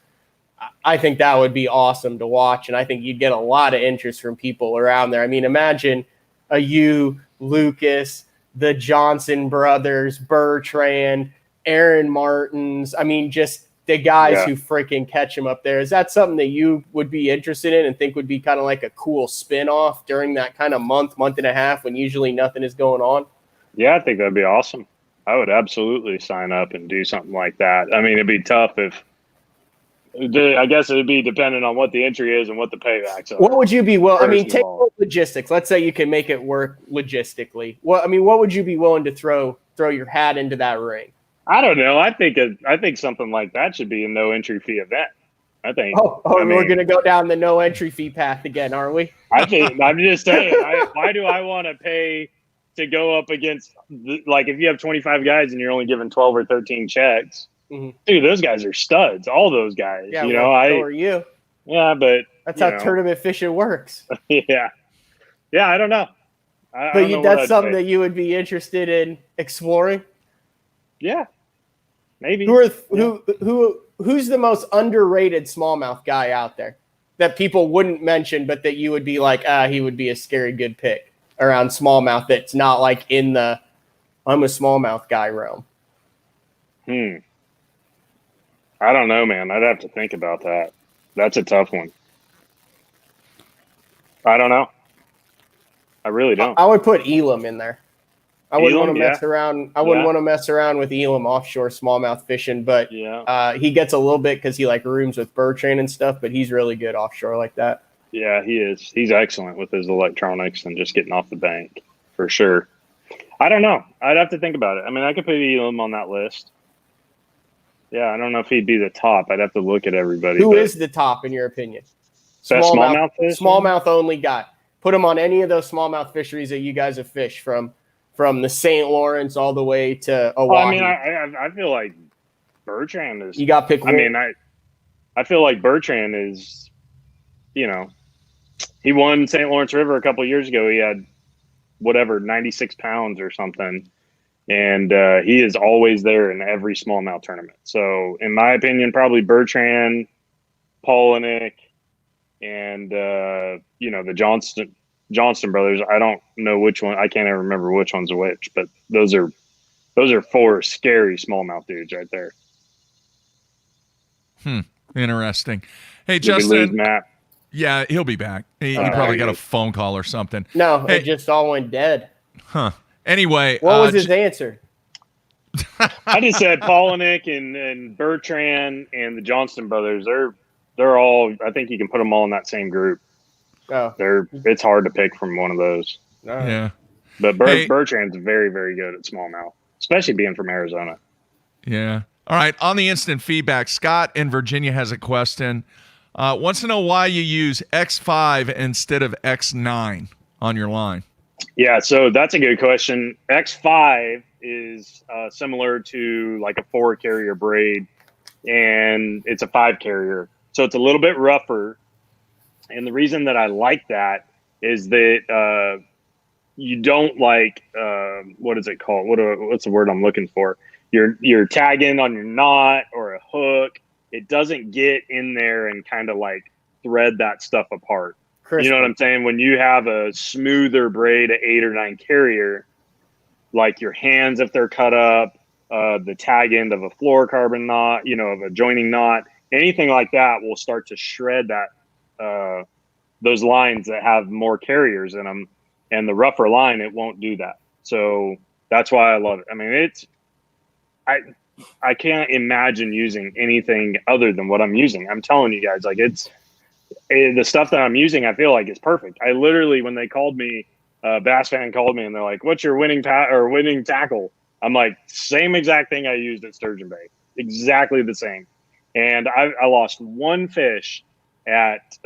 I think that would be awesome to watch, and I think you'd get a lot of interest from people around there. I mean, imagine you, Lucas, the Johnson brothers, Bertrand, Aaron Martins. I mean, just the guys who freaking catch them up there. Is that something that you would be interested in and think would be kind of like a cool spin-off during that kind of month and a half when usually nothing is going on? Yeah, I think that'd be awesome. I would absolutely sign up and do something like that. I mean, it'd be tough I guess it would be dependent on what the entry is and what the paybacks are. What would you be I mean, take logistics. Let's say you can make it work logistically. What would you be willing to throw your hat into that ring? I don't know. I think something like that should be a no entry fee event. I think. We're going to go down the no entry fee path again, are we? I'm just saying. Why do I want to pay to go up against if you have 25 guys and you're only given 12 or 13 checks? Mm-hmm. Dude, those guys are studs. All those guys. Yeah, so are you? Yeah, but that's how tournament fishing works. Yeah, I don't know. That's something that you would be interested in exploring. Yeah, maybe. Who's the most underrated smallmouth guy out there that people wouldn't mention, but that you would be like, he would be a scary good pick around smallmouth? That's not like in the I'm a smallmouth guy realm. I don't know, man. I'd have to think about that. That's a tough one. I don't know. I really don't. I would put Elam in there. I wouldn't want to mess around. I wouldn't want to mess around with Elam offshore smallmouth fishing, but he gets a little bit because he rooms with Bertrand and stuff, but he's really good offshore like that. Yeah, he is. He's excellent with his electronics and just getting off the bank for sure. I don't know. I'd have to think about it. I mean, I could put Elam on that list. Yeah, I don't know if he'd be the top. I'd have to look at everybody. Who is the top in your opinion? Smallmouth fish? Smallmouth only guy. Put him on any of those smallmouth fisheries that you guys have fished from the St. Lawrence all the way to Oahu. I mean, I feel like Bertrand is. You got pick. I mean, I feel like Bertrand is. He won St. Lawrence River a couple of years ago. He had 96 pounds or something. And he is always there in every smallmouth tournament. So, in my opinion, probably Bertrand, Polinick, and the Johnston brothers. I don't know which one. I can't ever remember which one's which, but those are 4 scary smallmouth dudes right there. Interesting. Hey, Did Justin. we lose Matt? Yeah, he'll be back. He probably got a phone call or something. No, it just all went dead. Huh. Anyway, what was his answer? I just said Polinick and Bertrand and the Johnston brothers. They're all. I think you can put them all in that same group. Oh, it's hard to pick from one of those. Yeah, but Bertrand's very, very good at smallmouth, especially being from Arizona. Yeah. All right. On the instant feedback, Scott in Virginia has a question. Wants to know why you use X5 instead of X9 on your line. Yeah, so that's a good question. X5 is similar to like a 4-carrier braid, and it's a 5-carrier. So it's a little bit rougher. And the reason that I like that is that you don't what is it called? What's the word I'm looking for? You're tagging on your knot or a hook. It doesn't get in there and kind of thread that stuff apart. You know what I'm saying? When you have a smoother braid, an 8 or 9 carrier, like your hands, if they're cut up, the tag end of a fluorocarbon knot, of a joining knot, anything like that will start to shred that, those lines that have more carriers in them, and the rougher line, it won't do that. So that's why I love it. I mean, I can't imagine using anything other than what I'm using. I'm telling you guys, the stuff that I'm using, I feel like is perfect. I literally, when they called me, Bass Fan called me and they're like, "What's your winning tackle?" I'm like, same exact thing I used at Sturgeon Bay. Exactly the same. And I lost one fish at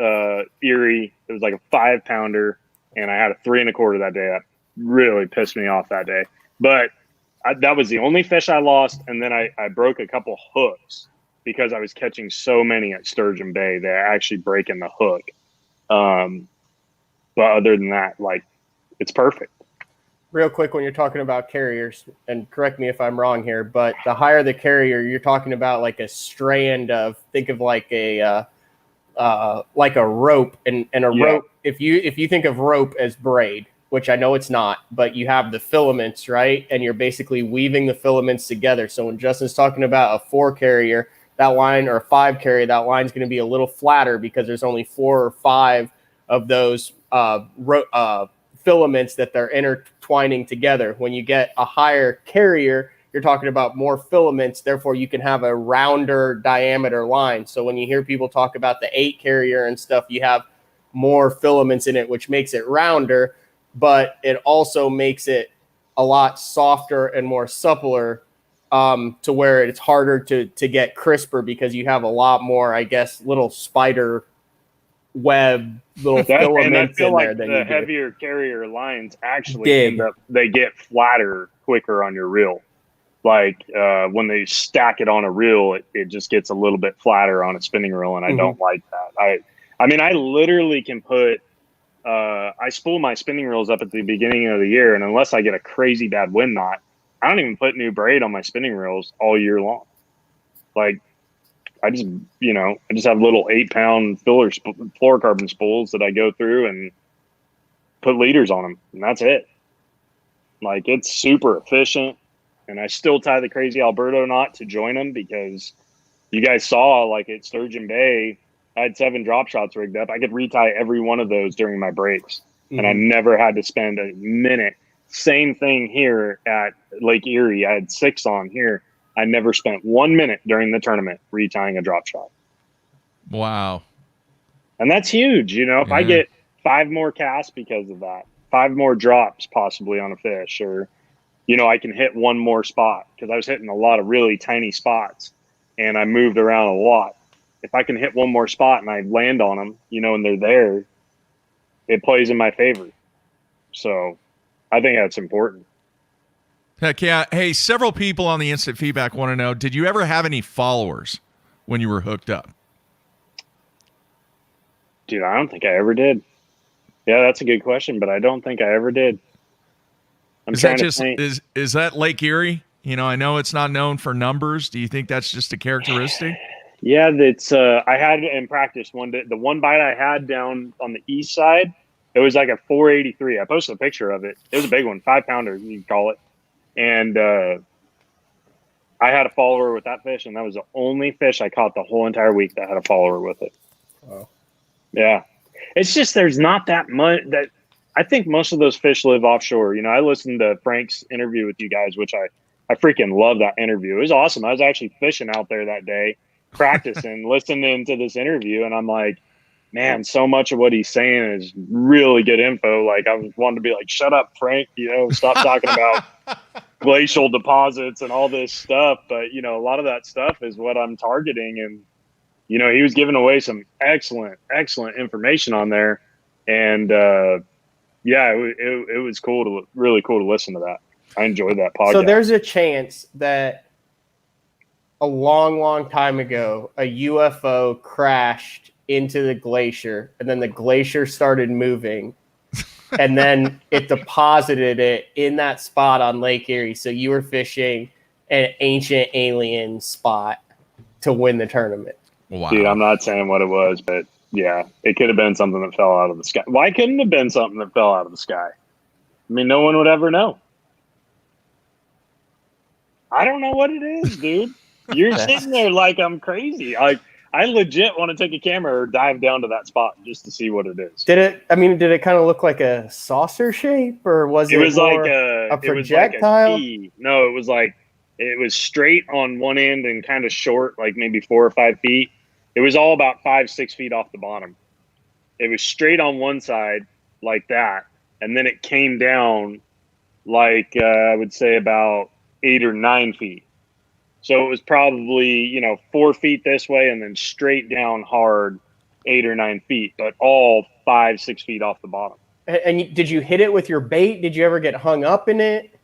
Erie. It was like a 5-pounder, and I had a 3 1/4 that day. That really pissed me off that day. But that was the only fish I lost. And then I broke a couple hooks because I was catching so many at Sturgeon Bay that I actually breaking the hook. But other than that, like, it's perfect. Real quick, when you're talking about carriers, and correct me if I'm wrong here, but the higher the carrier, you're talking about like a strand of, think of like a rope, and a rope. If you think of rope as braid, which I know it's not, but you have the filaments, right? And you're basically weaving the filaments together. So when Justin's talking about a 4 carrier, that line, or a 5 carrier, that line's going to be a little flatter because there's only 4 or 5 of those filaments that they're intertwining together. When you get a higher carrier, you're talking about more filaments, therefore you can have a rounder diameter line. So when you hear people talk about the 8 carrier and stuff, you have more filaments in it, which makes it rounder, but it also makes it a lot softer and more suppler, to where it's harder to get crisper because you have a lot more, I guess, little spider web, little filaments and I feel in like there than the you do. heavier carrier lines actually they get flatter quicker on your reel. Like when they stack it on a reel, it just gets a little bit flatter on a spinning reel, and I don't like that. I mean, I literally can put I spool my spinning reels up at the beginning of the year, and unless I get a crazy bad wind knot, I don't even put new braid on my spinning reels all year long. Like, I just have little 8-pound fluorocarbon spools that I go through and put leaders on them, and that's it. Like, it's super efficient, and I still tie the crazy Alberto knot to join them because you guys saw, like, at Sturgeon Bay, I had 7 drop shots rigged up. I could retie every one of those during my breaks, and I never had to spend a minute. Same thing here at Lake Erie. I had 6 on here. I never spent 1 minute during the tournament retying a drop shot. Wow. And that's huge. If I get 5 more casts because of that, 5 more drops possibly on a fish, or, I can hit 1 more spot, because I was hitting a lot of really tiny spots and I moved around a lot. If I can hit 1 more spot and I land on them, and they're there, it plays in my favor. So I think that's important. Heck yeah. Hey, several people on the instant feedback want to know, did you ever have any followers when you were hooked up? Dude, I don't think I ever did. Yeah, that's a good question, but I don't think I ever did. Is that Lake Erie? I know it's not known for numbers. Do you think that's just a characteristic? Yeah, that's I had in practice the one bite I had down on the east side, it was like a 483. I posted a picture of it. It was a big one, 5-pounder, you can call it. And I had a follower with that fish, and that was the only fish I caught the whole entire week that had a follower with it. Wow. Yeah. It's just there's not that much that I think most of those fish live offshore. I listened to Frank's interview with you guys, which I freaking love that interview. It was awesome. I was actually fishing out there that day, practicing, listening to this interview, and I'm like, man, so much of what he's saying is really good info. Like, I was wanting to be like, shut up, Frank, stop talking about glacial deposits and all this stuff. But, a lot of that stuff is what I'm targeting. And, he was giving away some excellent information on there. And, it was really cool to listen to that. I enjoyed that podcast. So there's a chance that a long time ago, a UFO crashed into the glacier, and then the glacier started moving, and then it deposited it in that spot on Lake Erie. So you were fishing an ancient alien spot to win the tournament. Wow. Dude, I'm not saying what it was, but yeah, it could have been something that fell out of the sky. Why couldn't it have been something that fell out of the sky? I mean, no one would ever know. I don't know what it is, dude. You're sitting there like I'm crazy. I legit want to take a camera or dive down to that spot just to see what it is. Did it kind of look like a saucer shape, or was it like a projectile? No, it was straight on one end and kind of short, like maybe 4 or 5 feet. It was all about 5-6 feet off the bottom. It was straight on one side like that, and then it came down like I would say about 8 or 9 feet. So it was probably, 4 feet this way and then straight down hard 8 or 9 feet, but all 5, 6 feet off the bottom. And did you hit it with your bait? Did you ever get hung up in it?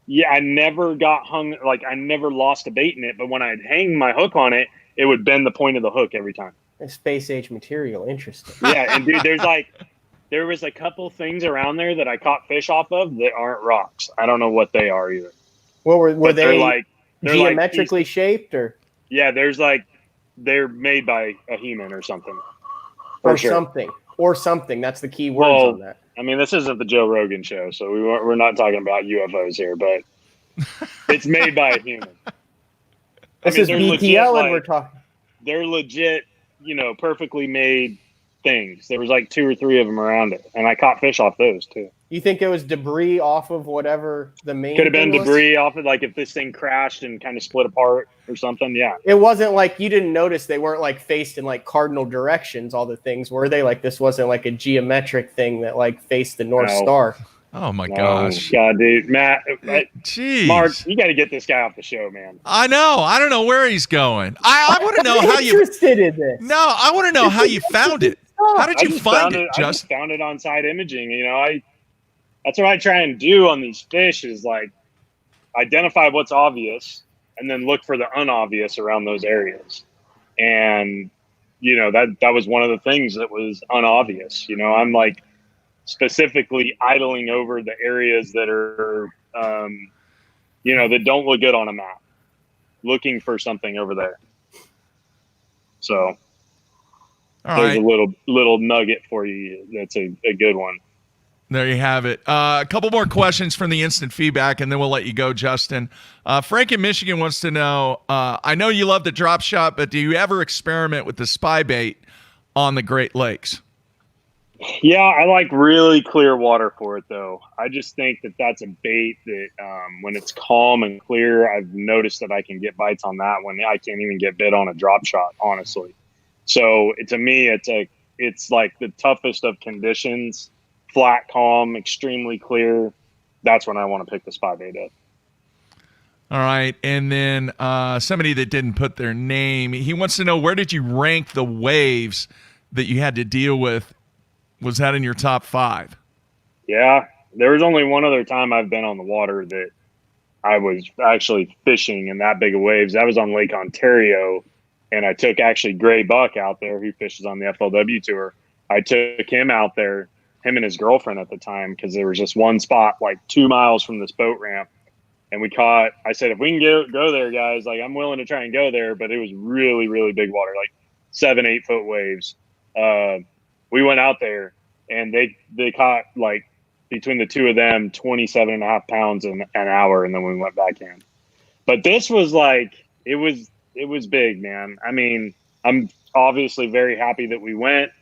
Yeah, I never got hung. Like, I never lost a bait in it, but when I'd hang my hook on it, it would bend the point of the hook every time. Space age material. Interesting. Yeah, and dude, there was a couple things around there that I caught fish off of that aren't rocks. I don't know what they are either. Well, were they they're geometrically shaped or? Yeah, they're made by a human or something. Or something. That's the key words on that. I mean, this isn't the Joe Rogan show, so we're not talking about UFOs here, but it's made by a human. This is BTL, and we're talking. They're legit, perfectly made things. There was like 2 or 3 of them around it, and I caught fish off those too. You think it was debris off of whatever the main? Could have been debris off of, like, if this thing crashed and kind of split apart or something. Yeah. It wasn't like you didn't notice they weren't like faced in like cardinal directions. All the things were they like this wasn't like a geometric thing that like faced the North Star. Oh my gosh. God, dude, Matt. Jeez. Mark, you got to get this guy off the show, man. I know. I don't know where he's going. I want to know how you interested in this. No, I want to know how you found it. How did you find it? I just found it on side imaging. That's what I try and do on these fish is like identify what's obvious and then look for the unobvious around those areas. And, that was one of the things that was unobvious. I'm like specifically idling over the areas that are, that don't look good on a map, looking for something over there. So there's a little nugget for you. That's a good one. There you have it. A couple more questions from the instant feedback, and then we'll let you go, Justin. Frank in Michigan wants to know, I know you love the drop shot, but do you ever experiment with the spy bait on the Great Lakes? Yeah, I like really clear water for it, though. I just think that that's a bait that when it's calm and clear, I've noticed that I can get bites on that one. I can't even get bit on a drop shot, honestly. So to me, it's like the toughest of conditions. Flat, calm, extremely clear. That's when I want to pick the spy bait up. All right. And then somebody that didn't put their name, he wants to know, where did you rank the waves that you had to deal with? Was that in your top 5? Yeah. There was only one other time I've been on the water that I was actually fishing in that big of waves. That was on Lake Ontario, and I took actually Gray Buck out there, who fishes on the FLW tour. I took him out there, him and his girlfriend at the time, because there was just one spot like 2 miles from this boat ramp, and I said, if we can go there, guys, like I'm willing to try and go there, but it was really, really big water, like 7-8 foot waves. We went out there, and they caught, like, between the two of them, 27.5 pounds an hour, and then we went back in. But this was like, it was big, man. I mean, I'm obviously very happy that we went.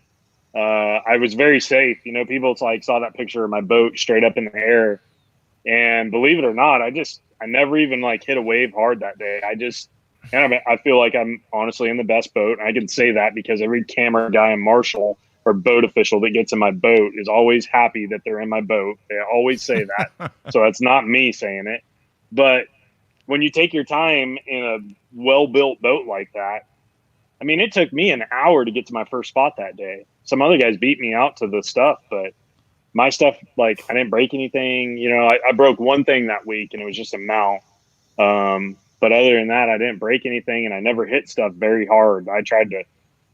I was very safe. People saw that picture of my boat straight up in the air, and believe it or not, I never even hit a wave hard that day. I feel like I'm honestly in the best boat. I can say that because every camera guy and marshal or boat official that gets in my boat is always happy that they're in my boat. They always say that. So it's not me saying it, but when you take your time in a well-built boat like that, I mean, it took me an hour to get to my first spot that day. Some other guys beat me out to the stuff, but my stuff, I didn't break anything. I broke one thing that week, and it was just a mount. But other than that, I didn't break anything, and I never hit stuff very hard. I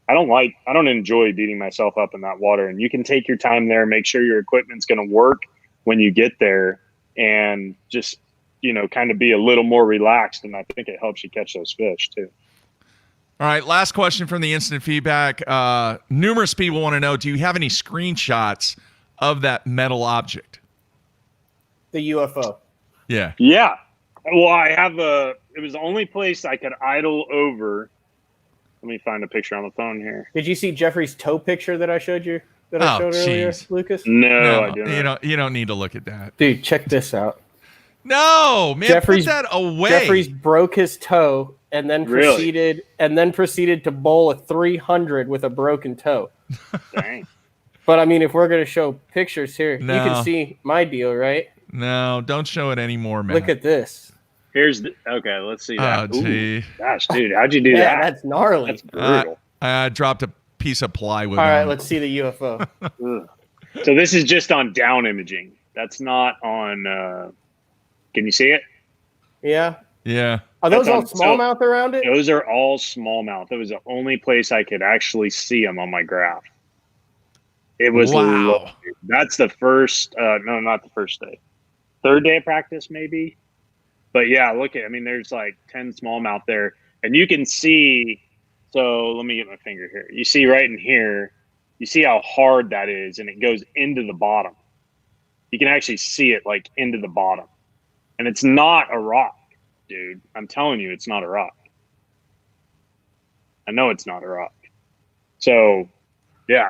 don't enjoy beating myself up in that water. And you can take your time there, make sure your equipment's going to work when you get there, and just, kind of be a little more relaxed. And I think it helps you catch those fish too. All right, last question from the instant feedback. Numerous people want to know, do you have any screenshots of that metal object? The UFO. Yeah. Yeah. Well, I have it was the only place I could idle over. Let me find a picture on the phone here. Did you see Jeffrey's toe picture that I showed you? Earlier, Lucas? No, I didn't. You don't need to look at that. Dude, check this out. No, man, put that away. Jeffrey's broke his toe and then proceeded to bowl a 300 with a broken toe. Dang. But I mean, if we're gonna show pictures here, No. you can see my deal, right? No, don't show it anymore, man. Look at this. Here's the okay. Let's see that. Oh, gee. Ooh, gosh, dude, how'd you do Yeah, that? that's gnarly. That's brutal. I dropped a piece of plywood. All right, on. let's see the UFO. So this is just on down imaging. That's not on. Can you see it? Yeah. Yeah. Are those That's all on- smallmouth around it? Those are all smallmouth. That was the only place I could actually see them on my graph. It was Wow. That's the first. No, not the first day. Third day of practice, maybe. But yeah, look at. I mean, there's like 10 smallmouth there, and you can see. So let me get my finger here. You see right in here. You see how hard that is, and it goes into the bottom. You can actually see it like into the bottom, and it's not a rock, dude. I'm telling you, it's not a rock. I know it's not a rock. So, yeah,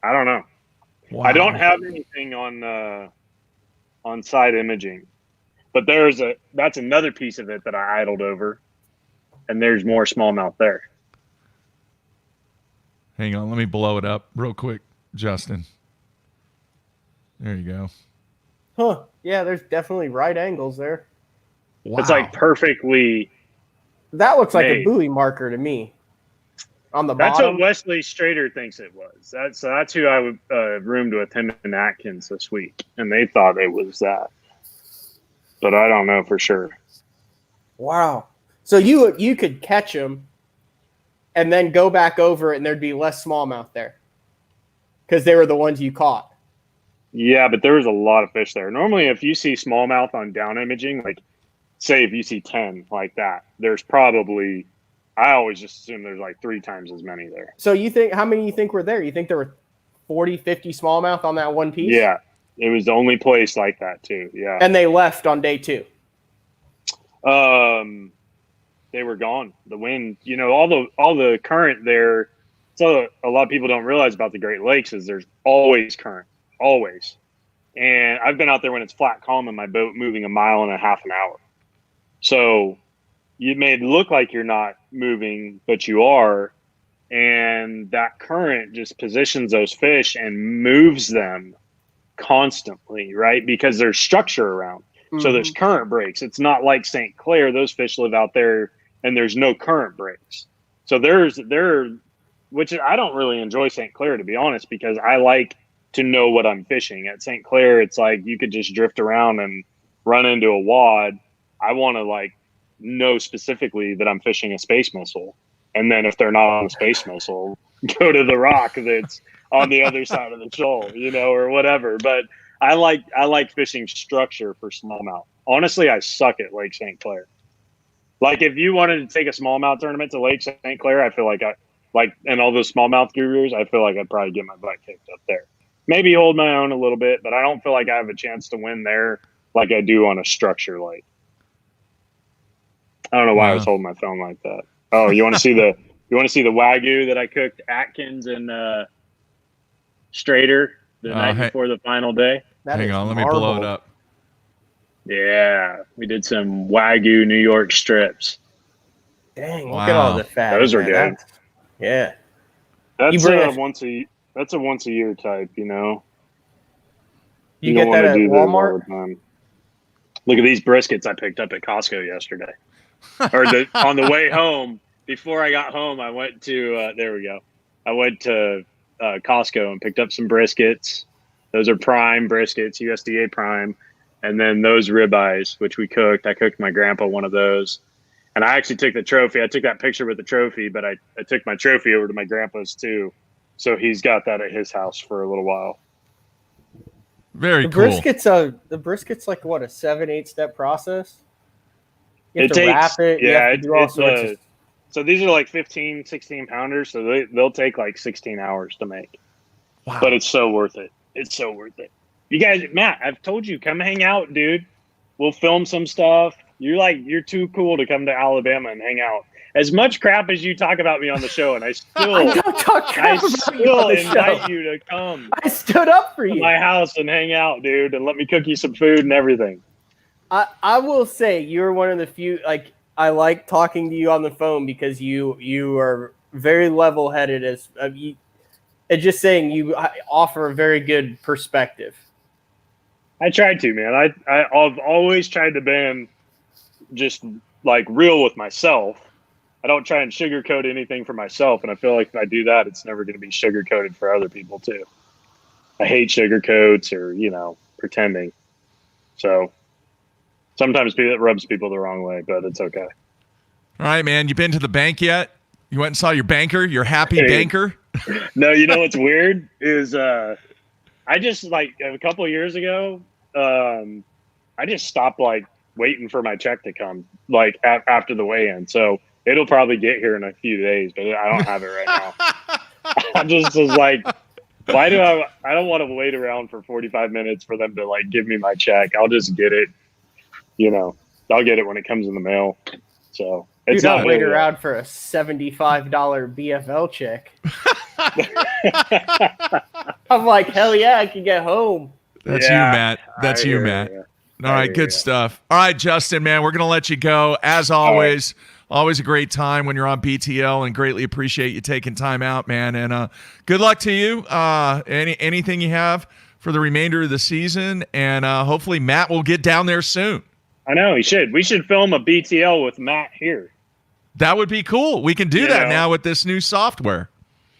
I don't know. Wow. I don't have anything on side imaging, but that's another piece of it that I idled over, and there's more smallmouth there. Hang on, let me blow it up real quick, Justin. There you go. Huh. Yeah, there's definitely right angles there. Wow. It's like perfectly. That looks like a made. buoy marker to me. On the That's bottom. what Wesley Strader thinks it was. That's who I roomed with, him and Atkins this week, and they thought it was that. But I don't know for sure. Wow. So you could catch them and then go back over it and there'd be less smallmouth there because they were the ones you caught. Yeah, but there was a lot of fish there. Normally, if you see smallmouth on down imaging, like say if you see 10 like that, there's probably, I always just assume there's like 3 times as many there. So how many you think were there? You think there were 40, 50 smallmouth on that one piece? Yeah, it was the only place like that too. Yeah. And they left on day 2. They were gone. The wind, all the current there. So a lot of people don't realize about the Great Lakes is there's always current, always. And I've been out there when it's flat calm in my boat moving 1.5 miles an hour. So you may look like you're not moving, but you are. And that current just positions those fish and moves them constantly, right? Because there's structure around. So there's current breaks. It's not like St. Clair. Those fish live out there and there's no current breaks. So which I don't really enjoy St. Clair, to be honest, because I like to know what I'm fishing. At St. Clair, it's like you could just drift around and run into a wad. I want to know specifically that I'm fishing a space missile. And then if they're not on a space missile, go to the rock that's on the other side of the shoal, or whatever. But I like fishing structure for smallmouth. Honestly, I suck at Lake St. Clair. Like if you wanted to take a smallmouth tournament to Lake St. Clair, I feel and all those smallmouth gurus, I feel like I'd probably get my butt kicked up there. Maybe hold my own a little bit, but I don't feel like I have a chance to win there like I do on a structure lake. I don't know why I was holding my phone like that. Oh, you want to see the Wagyu that I cooked Atkins and Strader the night before the final day? Hang on, let me blow it up. Yeah, we did some Wagyu New York strips. Dang, look at all the fat. Those are good. Yeah. That's a once a year type, You get that at Walmart? Look at these briskets I picked up at Costco yesterday. On the way home, before I got home, I went to there we go. I went to Costco and picked up some briskets. Those are prime briskets, USDA prime. And then those ribeyes, which we cooked. I cooked my grandpa one of those. And I actually took the trophy. I took that picture with the trophy, but I took my trophy over to my grandpa's too. So he's got that at his house for a little while. Very cool. The brisket's like what, a 7-8 step process? You have to wrap it. Yeah, you have to do all sorts of... So these are like 15, 16 pounders. So they'll take like 16 hours to make. Wow. But it's so worth it. It's so worth it. You guys, Matt, I've told you, come hang out, dude. We'll film some stuff. You're too cool to come to Alabama and hang out. As much crap as you talk about me on the show, and I still invite you to come. I stood up for you. To my house and hang out, dude, and let me cook you some food and everything. I will say you're one of the few. I like talking to you on the phone because you are very level-headed. And just saying, you offer a very good perspective. I tried to, man. I've always tried to been just like real with myself. I don't try and sugarcoat anything for myself, and I feel like if I do that, it's never going to be sugarcoated for other people too. I hate sugarcoats or pretending. So sometimes it rubs people the wrong way, but it's okay. All right, man. You been to the bank yet? You went and saw your banker, your happy banker? No, you know what's weird is I just like a couple of years ago, I just stopped like waiting for my check to come like after the weigh-in. So it'll probably get here in a few days, but I don't have it right now. I just was like, why do I don't want to wait around for 45 minutes for them to like give me my check. I'll just get it. I'll get it when it comes in the mail. So it's not wait around for a $75 BFL check. I'm like, hell yeah, I can get home. That's you, Matt. That's you, Matt. All right, good stuff. All right, Justin, man, we're going to let you go. As always, always a great time when you're on BTL, and greatly appreciate you taking time out, man. And good luck to you. Anything you have for the remainder of the season, and hopefully Matt will get down there soon. I know, he should. We should film a BTL with Matt here. That would be cool. We can do that now with this new software.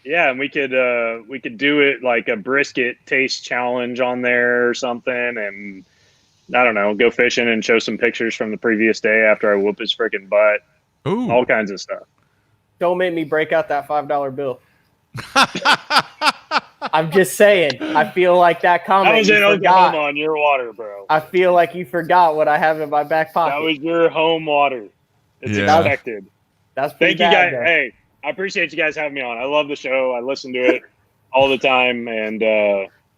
Yeah, and we could do it like a brisket taste challenge on there or something, and I don't know, go fishing and show some pictures from the previous day after I whoop his freaking butt. Ooh. All kinds of stuff. Don't make me break out that $5 bill. I'm just saying. I feel like that comment. I was in Oklahoma on your water, bro. I feel like you forgot what I have in my back pocket. That was your home water. It's expected. That's Thank you bad, guys. though. Hey, I appreciate you guys having me on. I love the show. I listen to it all the time, and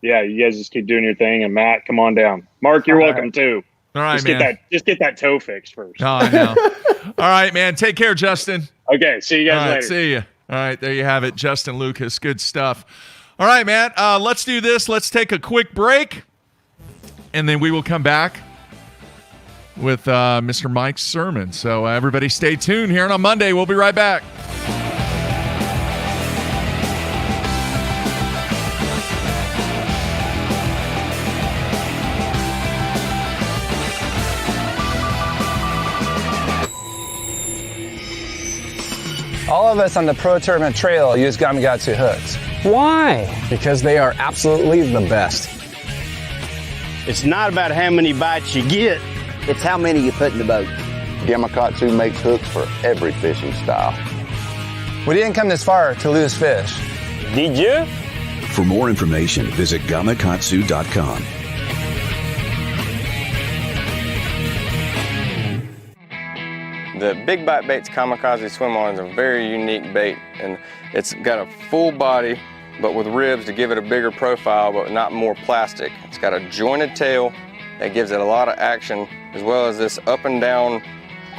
yeah, you guys just keep doing your thing. And Matt, come on down. Mark, you're welcome too. All right, man. Just get that toe fixed first. Oh, I know. All right, man. Take care, Justin. Okay, see you guys later. See you. All right, there you have it, Justin Lucas. Good stuff. All right, Matt. Let's do this. Let's take a quick break, and then we will come back with Mr. Mike Surman. So everybody stay tuned here on Monday. We'll be right back. All of us on the Pro Tournament Trail use Gamakatsu hooks. Why? Because they are absolutely the best. It's not about how many bites you get. It's how many you put in the boat. Gamakatsu makes hooks for every fishing style. We didn't come this far to lose fish. Did you? For more information, visit gamakatsu.com. The Big Bite Baits Kamikaze Swim On is a very unique bait, and it's got a full body but with ribs to give it a bigger profile but not more plastic. It's got a jointed tail that gives it a lot of action, as well as this up and down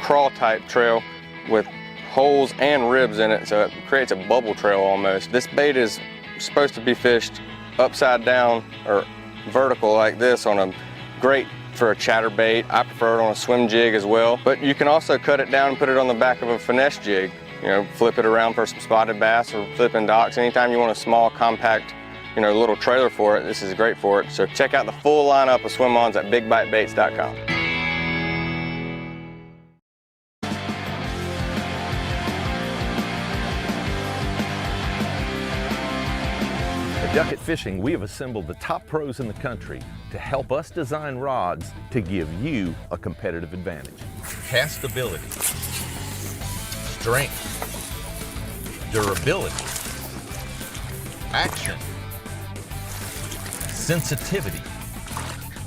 crawl type trail with holes and ribs in it, so it creates a bubble trail almost. This bait is supposed to be fished upside down or vertical like this on a great for a chatterbait. I prefer it on a swim jig as well, but you can also cut it down and put it on the back of a finesse jig. Flip it around for some spotted bass or flipping docks. Anytime you want a small, compact, little trailer for it, this is great for it. So check out the full lineup of swim-ons at bigbitebaits.com. At Duckett Fishing, we have assembled the top pros in the country to help us design rods to give you a competitive advantage. Castability, strength, durability, action, sensitivity,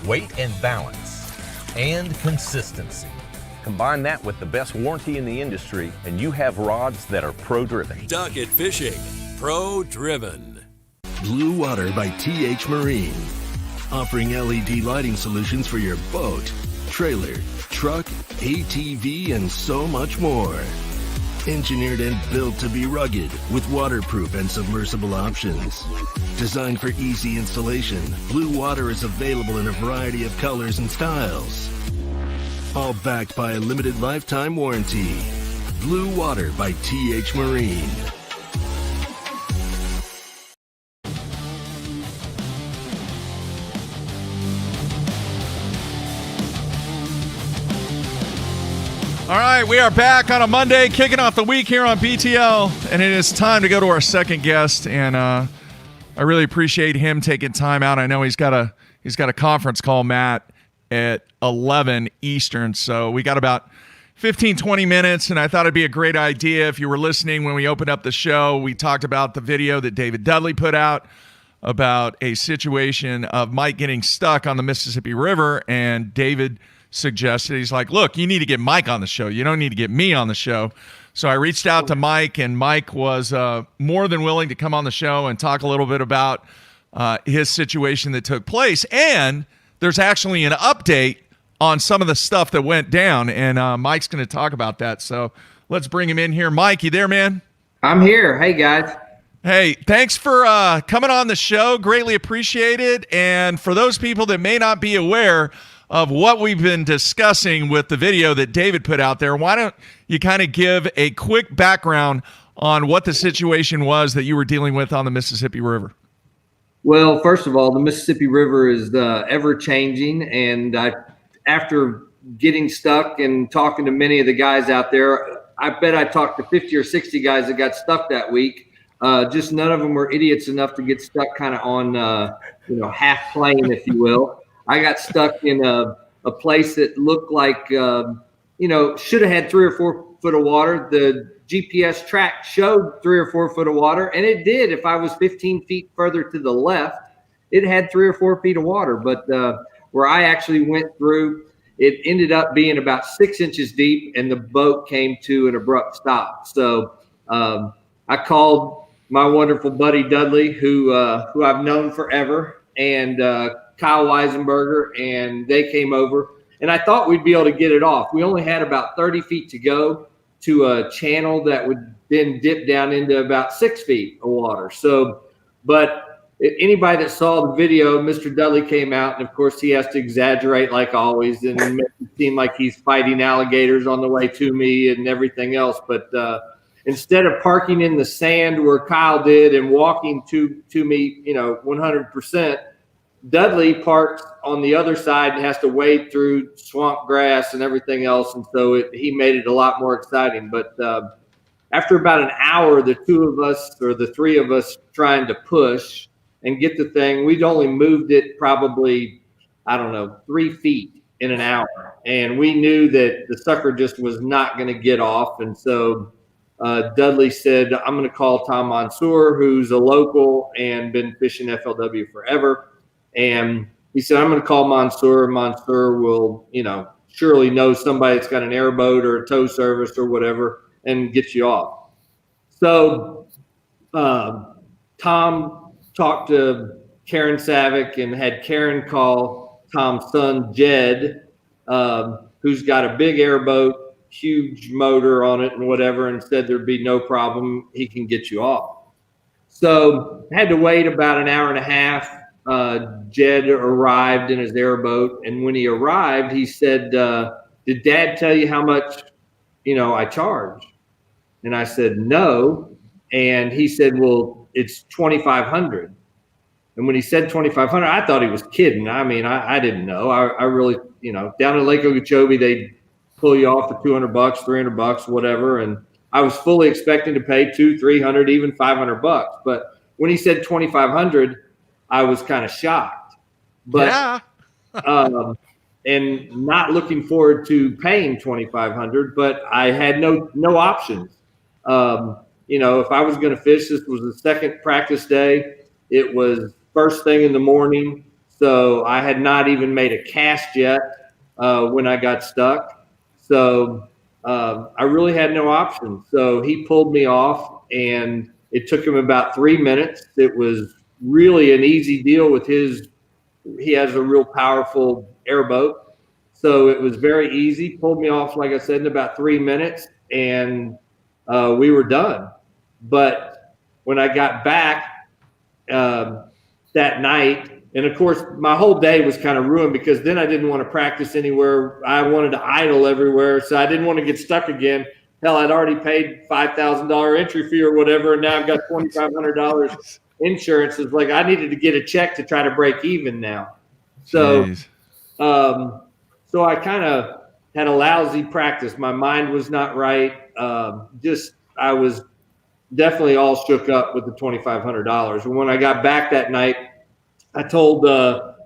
weight and balance, and consistency. Combine that with the best warranty in the industry, and you have rods that are pro-driven. Duckett Fishing, pro-driven. Blue Water by TH Marine, offering LED lighting solutions for your boat, trailer, truck, ATV, and so much more. Engineered and built to be rugged with waterproof and submersible options. Designed for easy installation, Blue Water is available in a variety of colors and styles. All backed by a limited lifetime warranty. Blue Water by TH Marine. All right, we are back on a Monday, kicking off the week here on BTL, and it is time to go to our second guest. And I really appreciate him taking time out. I know he's got a conference call, Matt, at 11 Eastern, so we got about 15, 20 minutes, and I thought it'd be a great idea if you were listening when we opened up the show. We talked about the video that David Dudley put out about a situation of Mike getting stuck on the Mississippi River, and David suggested, he's like, look, you need to get Mike on the show. You don't need to get me on the show. So I reached out to Mike, and Mike was more than willing to come on the show and talk a little bit about his situation that took place. And there's actually an update on some of the stuff that went down, and Mike's going to talk about that. So let's bring him in here. Mike, you there, man? I'm here. Hey, guys. Hey, thanks for coming on the show. Greatly appreciated. And for those people that may not be aware of what we've been discussing with the video that David put out there, why don't you kind of give a quick background on what the situation was that you were dealing with on the Mississippi River? Well, first of all, the Mississippi River is ever-changing, and after getting stuck and talking to many of the guys out there, I bet I talked to 50 or 60 guys that got stuck that week. Just none of them were idiots enough to get stuck kind of on, half plane, if you will. I got stuck in a place that looked like, should have had 3 or 4 foot of water. The GPS track showed 3 or 4 foot of water, and it did. If I was 15 feet further to the left, it had 3 or 4 feet of water. But where I actually went through, it ended up being about 6 inches deep, and the boat came to an abrupt stop. So I called my wonderful buddy Dudley, who I've known forever, and Kyle Weisenberger, and they came over. And I thought we'd be able to get it off. We only had about 30 feet to go to a channel that would then dip down into about 6 feet of water. So, but anybody that saw the video, Mr. Dudley came out, and of course he has to exaggerate like always and make it seem like he's fighting alligators on the way to me and everything else. But instead of parking in the sand where Kyle did and walking to me, 100%, Dudley parked on the other side and has to wade through swamp grass and everything else. And so he made it a lot more exciting. But after about an hour, the 2 of us or the 3 of us trying to push and get the thing, we'd only moved it probably, 3 feet in an hour. And we knew that the sucker just was not going to get off. And so Dudley said, I'm going to call Tom Mansour, who's a local and been fishing FLW forever. And he said, I'm going to call Mansour. Mansour will, surely know somebody that's got an airboat or a tow service or whatever and get you off. So Tom talked to Karen Savick and had Karen call Tom's son, Jed, who's got a big airboat, huge motor on it and whatever, and said there'd be no problem. He can get you off. So had to wait about an hour and a half. Jed arrived in his airboat, and when he arrived, he said, did Dad tell you how much, I charge? And I said, no. And he said, well, it's $2,500. And when he said $2,500, I thought he was kidding. I mean, I didn't know. I really, down in Lake Okeechobee, they pull you off for $200, $300, whatever. And I was fully expecting to pay $200, $300, even $500. But when he said $2,500, I was kind of shocked, but and not looking forward to paying $2,500. But I had no options. If I was going to fish, this was the second practice day. It was first thing in the morning, so I had not even made a cast yet when I got stuck. So I really had no options. So he pulled me off, and it took him about 3 minutes. It was really an easy deal with he has a real powerful airboat. So it was very easy. Pulled me off, like I said, in about 3 minutes, and we were done. But when I got back that night, and of course, my whole day was kind of ruined because then I didn't want to practice anywhere. I wanted to idle everywhere. So I didn't want to get stuck again. Hell, I'd already paid $5,000 entry fee or whatever, and now I've got $2,500 insurance. Is like I needed to get a check to try to break even now. So so I kind of had a lousy practice. My mind was not right. I was definitely all shook up with the $2,500. And when I got back that night, I told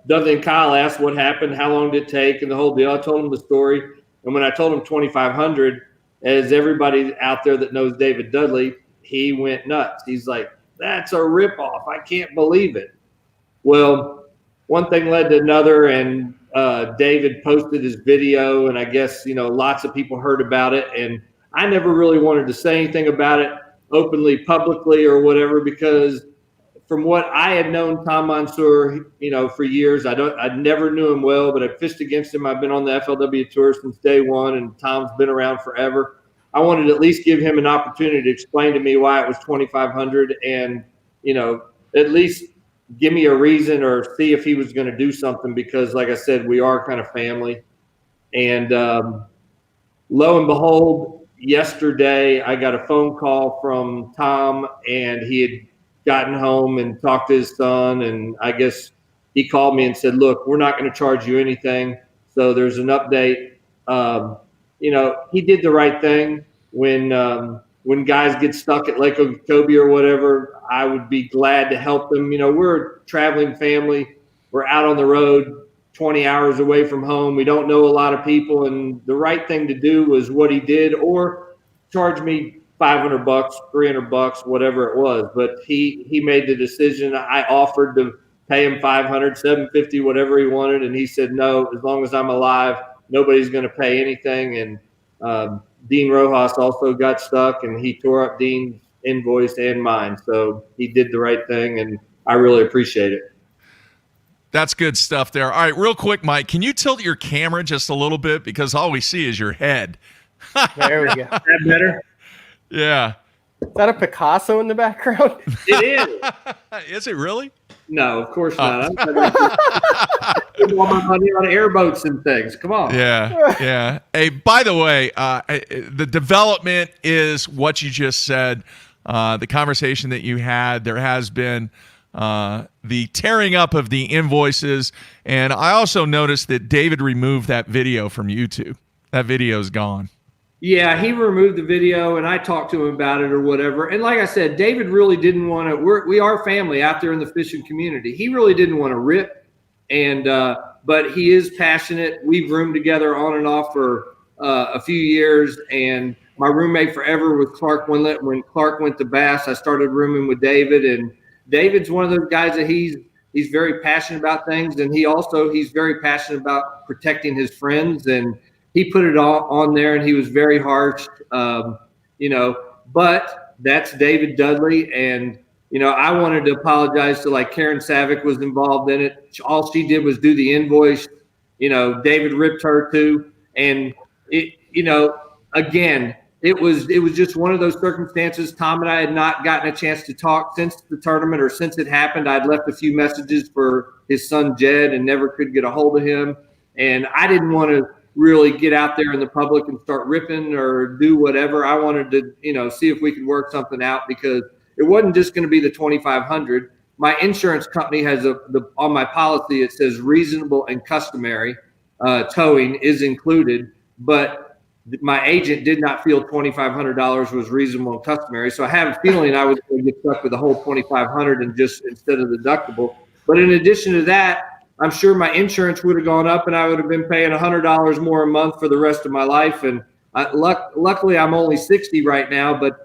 Dudley and Kyle asked what happened, how long did it take, and the whole deal. I told them the story. And when I told them 2,500, as everybody out there that knows David Dudley, he went nuts. He's like, "That's a ripoff. I can't believe it." Well, one thing led to another, and David posted his video, and I guess, lots of people heard about it. And I never really wanted to say anything about it openly, publicly, or whatever, because from what I had known Tom Mansour, for years, I never knew him well, but I fished against him. I've been on the FLW tour since day one, and Tom's been around forever. I wanted to at least give him an opportunity to explain to me why it was 2,500, and at least give me a reason or see if he was going to do something, because, like I said, we are kind of family. And lo and behold, yesterday I got a phone call from Tom, and he had gotten home and talked to his son, and I guess he called me and said, "Look, we're not going to charge you anything." So there's an update. He did the right thing. When guys get stuck at Lake Okeechobee or whatever, I would be glad to help them. We're a traveling family. We're out on the road 20 hours away from home. We don't know a lot of people, and the right thing to do was what he did, or charge me $500, $300, whatever it was. But he made the decision. I offered to pay him $500, $750, whatever he wanted, and he said, "No, as long as I'm alive, nobody's going to pay anything." And Dean Rojas also got stuck, and he tore up Dean's invoice and mine. So he did the right thing, and I really appreciate it. That's good stuff there. All right, real quick, Mike, can you tilt your camera just a little bit, because all we see is your head. There we go. Is that better? Yeah. Is that a Picasso in the background? It is. Is it really? No, of course not. I spend all my money on airboats and things. Come on. Yeah. Hey, by the way, the development is what you just said. The conversation that you had, there has been the tearing up of the invoices. And I also noticed that David removed that video from YouTube. That video is gone. Yeah, he removed the video, and I talked to him about it or whatever. And like I said, David really didn't want to. We are family out there in the fishing community. He really didn't want to rip, and but he is passionate. We've roomed together on and off for a few years, and my roommate forever was Clark Winlet. When Clark went to Bass, I started rooming with David, and David's one of those guys that he's very passionate about things, and he's very passionate about protecting his friends, and he put it all on there, and he was very harsh, but that's David Dudley. And, I wanted to apologize to, like, Karen Savick was involved in it. All she did was do the invoice. David ripped her too. And again, it was just one of those circumstances. Tom and I had not gotten a chance to talk since the tournament, or since it happened. I'd left a few messages for his son, Jed, and never could get a hold of him. And I didn't want to really get out there in the public and start ripping or do whatever. I wanted to, see if we could work something out, because it wasn't just going to be the 2,500. My insurance company has on my policy, it says reasonable and customary towing is included, but my agent did not feel $2,500 was reasonable and customary. So I have a feeling I was going to get stuck with the whole 2,500 and just instead of the deductible. But in addition to that, I'm sure my insurance would have gone up, and I would have been paying $100 more a month for the rest of my life. And luckily, I'm only 60 right now, but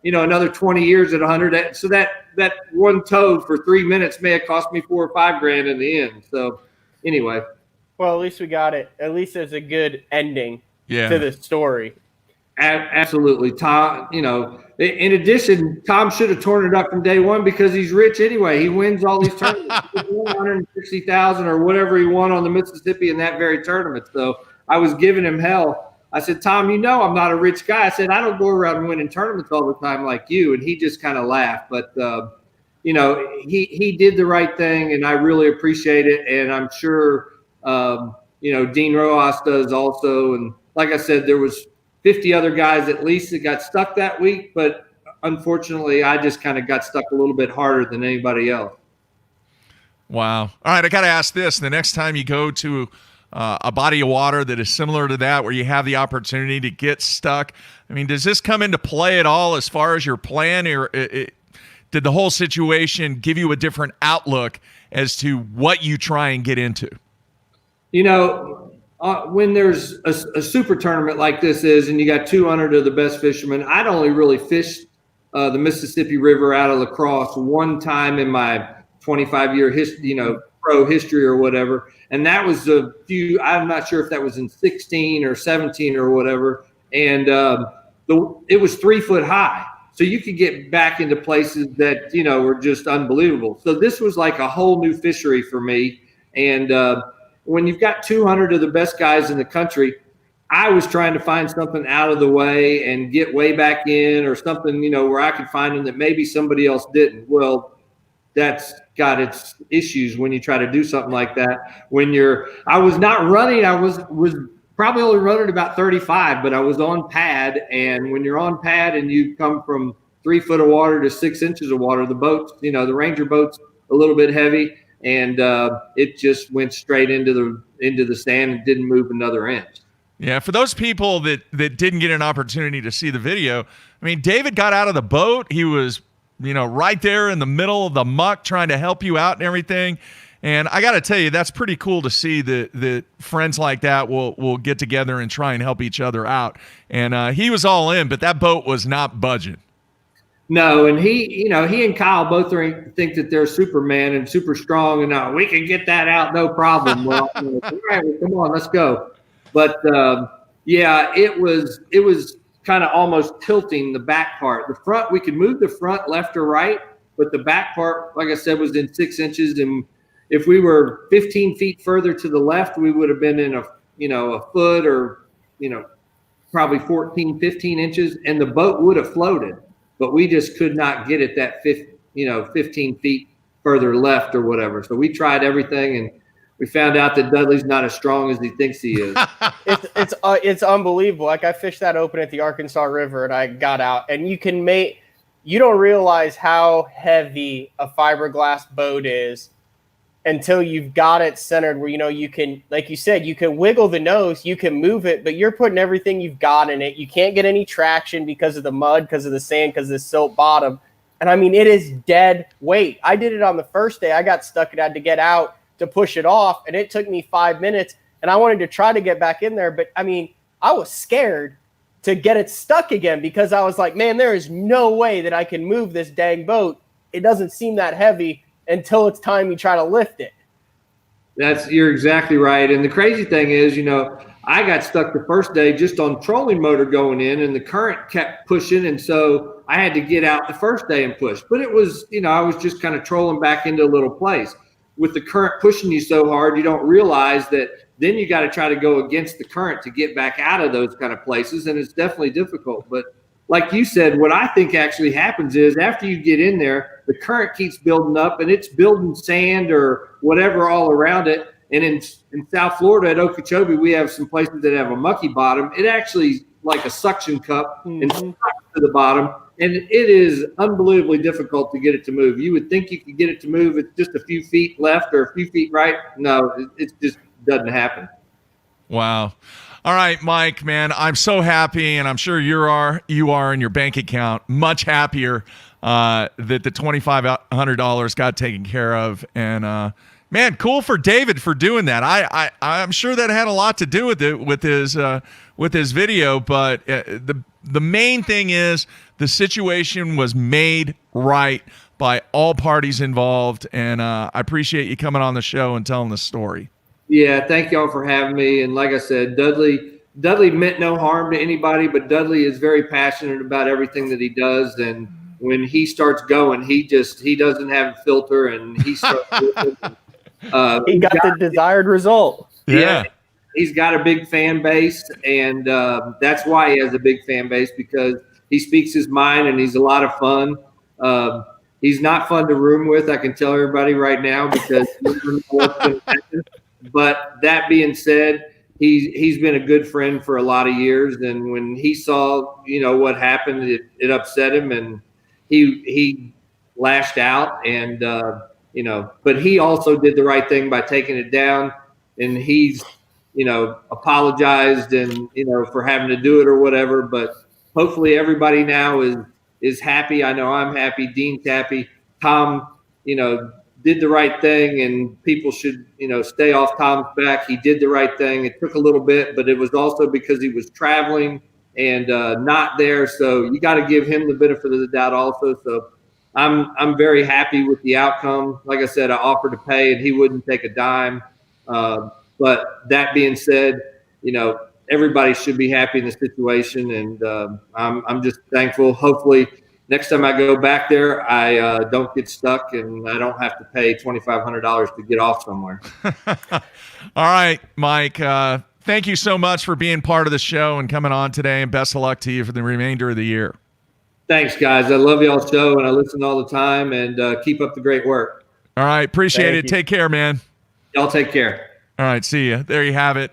another 20 years at 100. So that one tow for 3 minutes may have cost me $4 or $5 grand in the end. So anyway, well, at least we got it. At least there's a good ending to the story. Absolutely, Tom. In addition, Tom should have torn it up from day one, because he's rich anyway. He wins all these tournaments. $160,000 or whatever he won on the Mississippi in that very tournament. So I was giving him hell. I said, "Tom, I'm not a rich guy." I said, "I don't go around winning tournaments all the time like you." And he just kind of laughed. But he did the right thing, and I really appreciate it. And I'm sure Dean Rojas does also. And like I said, there was 50 other guys at least that got stuck that week, but unfortunately, I just kind of got stuck a little bit harder than anybody else. Wow. All right, I got to ask this. The next time you go to a body of water that is similar to that, where you have the opportunity to get stuck? I mean, does this come into play at all as far as your plan, or did the whole situation give you a different outlook as to what you try and get into? When there's a super tournament like this is, and you got 200 of the best fishermen, I'd only really fished the Mississippi River out of La Crosse one time in my 25-year history, pro history or whatever. And that was I'm not sure if that was in 16 or 17 or whatever. And it was 3 foot high. So you could get back into places that, were just unbelievable. So this was like a whole new fishery for me. And when you've got 200 of the best guys in the country, I was trying to find something out of the way and get way back in, or something, where I could find them that maybe somebody else didn't. Well, that's got its issues when you try to do something like that. I was not running. I was probably only running about 35, but I was on pad. And when you're on pad and you come from 3 foot of water to 6 inches of water, the boats, the Ranger boat's a little bit heavy, and it just went straight into the sand and didn't move another inch. Yeah, for those people that didn't get an opportunity to see the video, I mean, David got out of the boat. He was, right there in the middle of the muck trying to help you out and everything. And I got to tell you, that's pretty cool to see that friends like that will get together and try and help each other out. And he was all in, but that boat was not budging. No, and he and Kyle both think that they're Superman and super strong, and we can get that out, no problem. Well, all right, well, come on, let's go. But it was kind of almost tilting the back part. The front, we could move the front left or right, but the back part, like I said, was in 6 inches. And if we were 15 feet further to the left, we would have been in a foot, or, probably 14, 15 inches, and the boat would have floated. But we just could not get it that 15 feet further left or whatever. So we tried everything, and we found out that Dudley's not as strong as he thinks he is. It's unbelievable. Like, I fished that open at the Arkansas River, and I got out, and you don't realize how heavy a fiberglass boat is until you've got it centered where, you can, like you said, you can wiggle the nose, you can move it, but you're putting everything you've got in it. You can't get any traction because of the mud, because of the sand, because of the silt bottom. And I mean, it is dead weight. I did it on the first day. I got stuck and had to get out to push it off, and it took me 5 minutes, and I wanted to try to get back in there. But I mean, I was scared to get it stuck again, because I was like, man, there is no way that I can move this dang boat. It doesn't seem that heavy until it's time you try to lift it. You're exactly right. And the crazy thing is, I got stuck the first day just on trolling motor going in, and the current kept pushing. And so I had to get out the first day and push. But it was, I was just kind of trolling back into a little place. With the current pushing you so hard, you don't realize that then you got to try to go against the current to get back out of those kind of places. And it's definitely difficult. But like you said, what I think actually happens is after you get in there, the current keeps building up, and it's building sand or whatever all around it. And in South Florida at Okeechobee, we have some places that have a mucky bottom. It actually like a suction cup and stuck to the bottom. And it is unbelievably difficult to get it to move. You would think you could get it to move. It's just a few feet left or a few feet right. No, it just doesn't happen. Wow. All right, Mike, man, I'm so happy, and I'm sure you are in your bank account much happier that the $2,500 got taken care of. And man, cool for David for doing that. I'm sure that had a lot to do with it with his video, but the main thing is the situation was made right by all parties involved, and I appreciate you coming on the show and telling the story. Yeah, thank y'all for having me. And like I said, Dudley meant no harm to anybody, but Dudley is very passionate about everything that he does. And when he starts going, he doesn't have a filter, and he starts he got the desired result. Yeah. He's got a big fan base, and that's why he has a big fan base, because he speaks his mind, and he's a lot of fun. He's not fun to room with, I can tell everybody right now, because but that being said, he's been a good friend for a lot of years. And when he saw, what happened, it upset him, and he lashed out, and, but he also did the right thing by taking it down. And he's apologized and, for having to do it or whatever. But hopefully everybody now is happy. I know I'm happy. Dean's happy. Tom, did the right thing, and people should, stay off Tom's back. He did the right thing. It took a little bit, but it was also because he was traveling and not there. So you got to give him the benefit of the doubt also. So I'm very happy with the outcome. Like I said, I offered to pay and he wouldn't take a dime. But that being said, everybody should be happy in the situation. And I'm just thankful. Hopefully next time I go back there, I don't get stuck and I don't have to pay $2,500 to get off somewhere. All right, Mike. Thank you so much for being part of the show and coming on today, and best of luck to you for the remainder of the year. Thanks, guys. I love y'all's show, and I listen all the time, and keep up the great work. All right, appreciate Thank it. you. Take care, man. Y'all take care. All right, see ya. There you have it.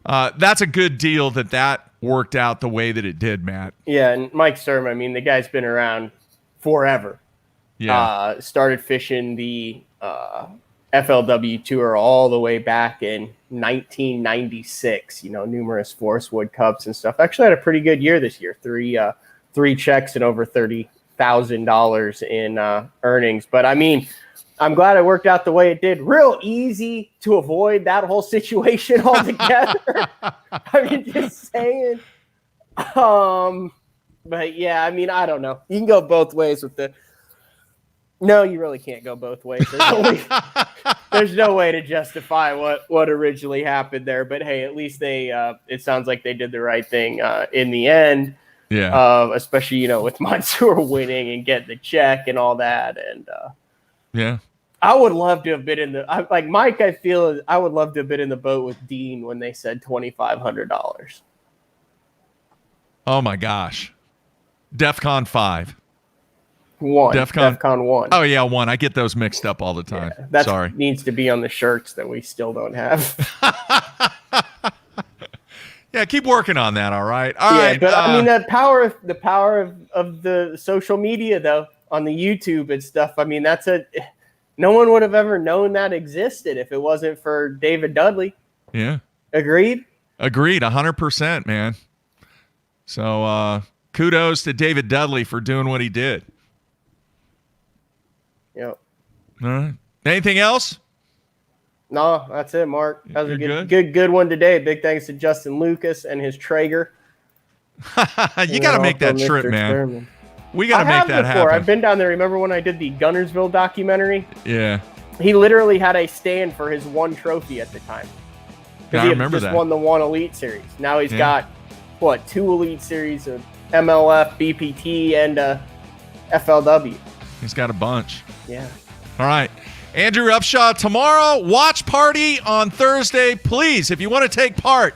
That's a good deal that worked out the way that it did, Matt. Yeah, and Mike Surman, I mean, the guy's been around forever. Yeah. Started fishing the FLW tour all the way back in 1996, numerous Forest Wood Cups and stuff. Actually had a pretty good year this year. Three checks and over $30,000 in earnings. But I mean, I'm glad it worked out the way it did. Real easy to avoid that whole situation altogether. I mean, just saying. But yeah, I mean, I don't know. You can go both ways with the. No, you really can't go both ways. There's no way to justify what originally happened there. But hey, at least they. It sounds like they did the right thing in the end. Yeah. Especially with Mansour winning and getting the check and all that, and yeah. I would love to have been in the like Mike. I feel I would love to have been in the boat with Dean when they said $2,500. Oh my gosh, DEFCON 5. DEFCON 1. Oh yeah, 1. I get those mixed up all the time. Yeah, that Sorry. needs to be on the shirts that we still don't have. Yeah, keep working on that. All right. All yeah, right. but I mean the power of the social media though, on the YouTube and stuff. I mean, no one would have ever known that existed if it wasn't for David Dudley. Yeah. Agreed? Agreed, 100%, man. So kudos to David Dudley for doing what he did. Yep. All right. Anything else? No, that's it, Mark. That was You're a good one today. Big thanks to Justin Lucas and his Traeger. You got to make that trip, man. Surman. We got to make that happen. I've been down there. Remember when I did the Gunnersville documentary? Yeah. He literally had a stand for his one trophy at the time. Yeah, I remember just that. Won the one Elite Series. Now he's got, 2 Elite Series, of MLF, BPT, and FLW. He's got a bunch. Yeah. All right. Andrew Upshaw tomorrow. Watch party on Thursday. Please, if you want to take part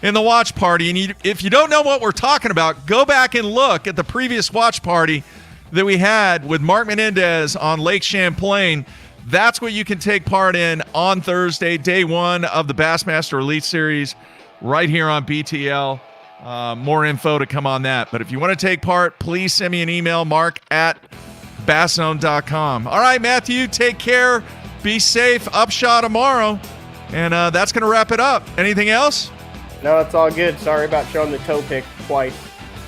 in the watch party, and if you don't know what we're talking about, go back and look at the previous watch party that we had with Mark Menendez on Lake Champlain. That's what you can take part in on Thursday, day 1 of the Bassmaster Elite Series, right here on BTL. More info to come on that. But if you want to take part, please send me an email, mark@basszone.com. All right, Matthew, take care. Be safe. Upshot tomorrow. And that's going to wrap it up. Anything else? No, it's all good. Sorry about showing the toe pick twice.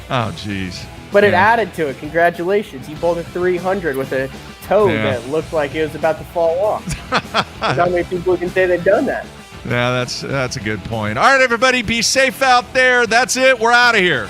Oh, jeez. But it added to it. Congratulations. You bowled a 300 with a toe that looked like it was about to fall off. How many people can say they've done that? Yeah, that's a good point. All right, everybody, be safe out there. That's it. We're out of here.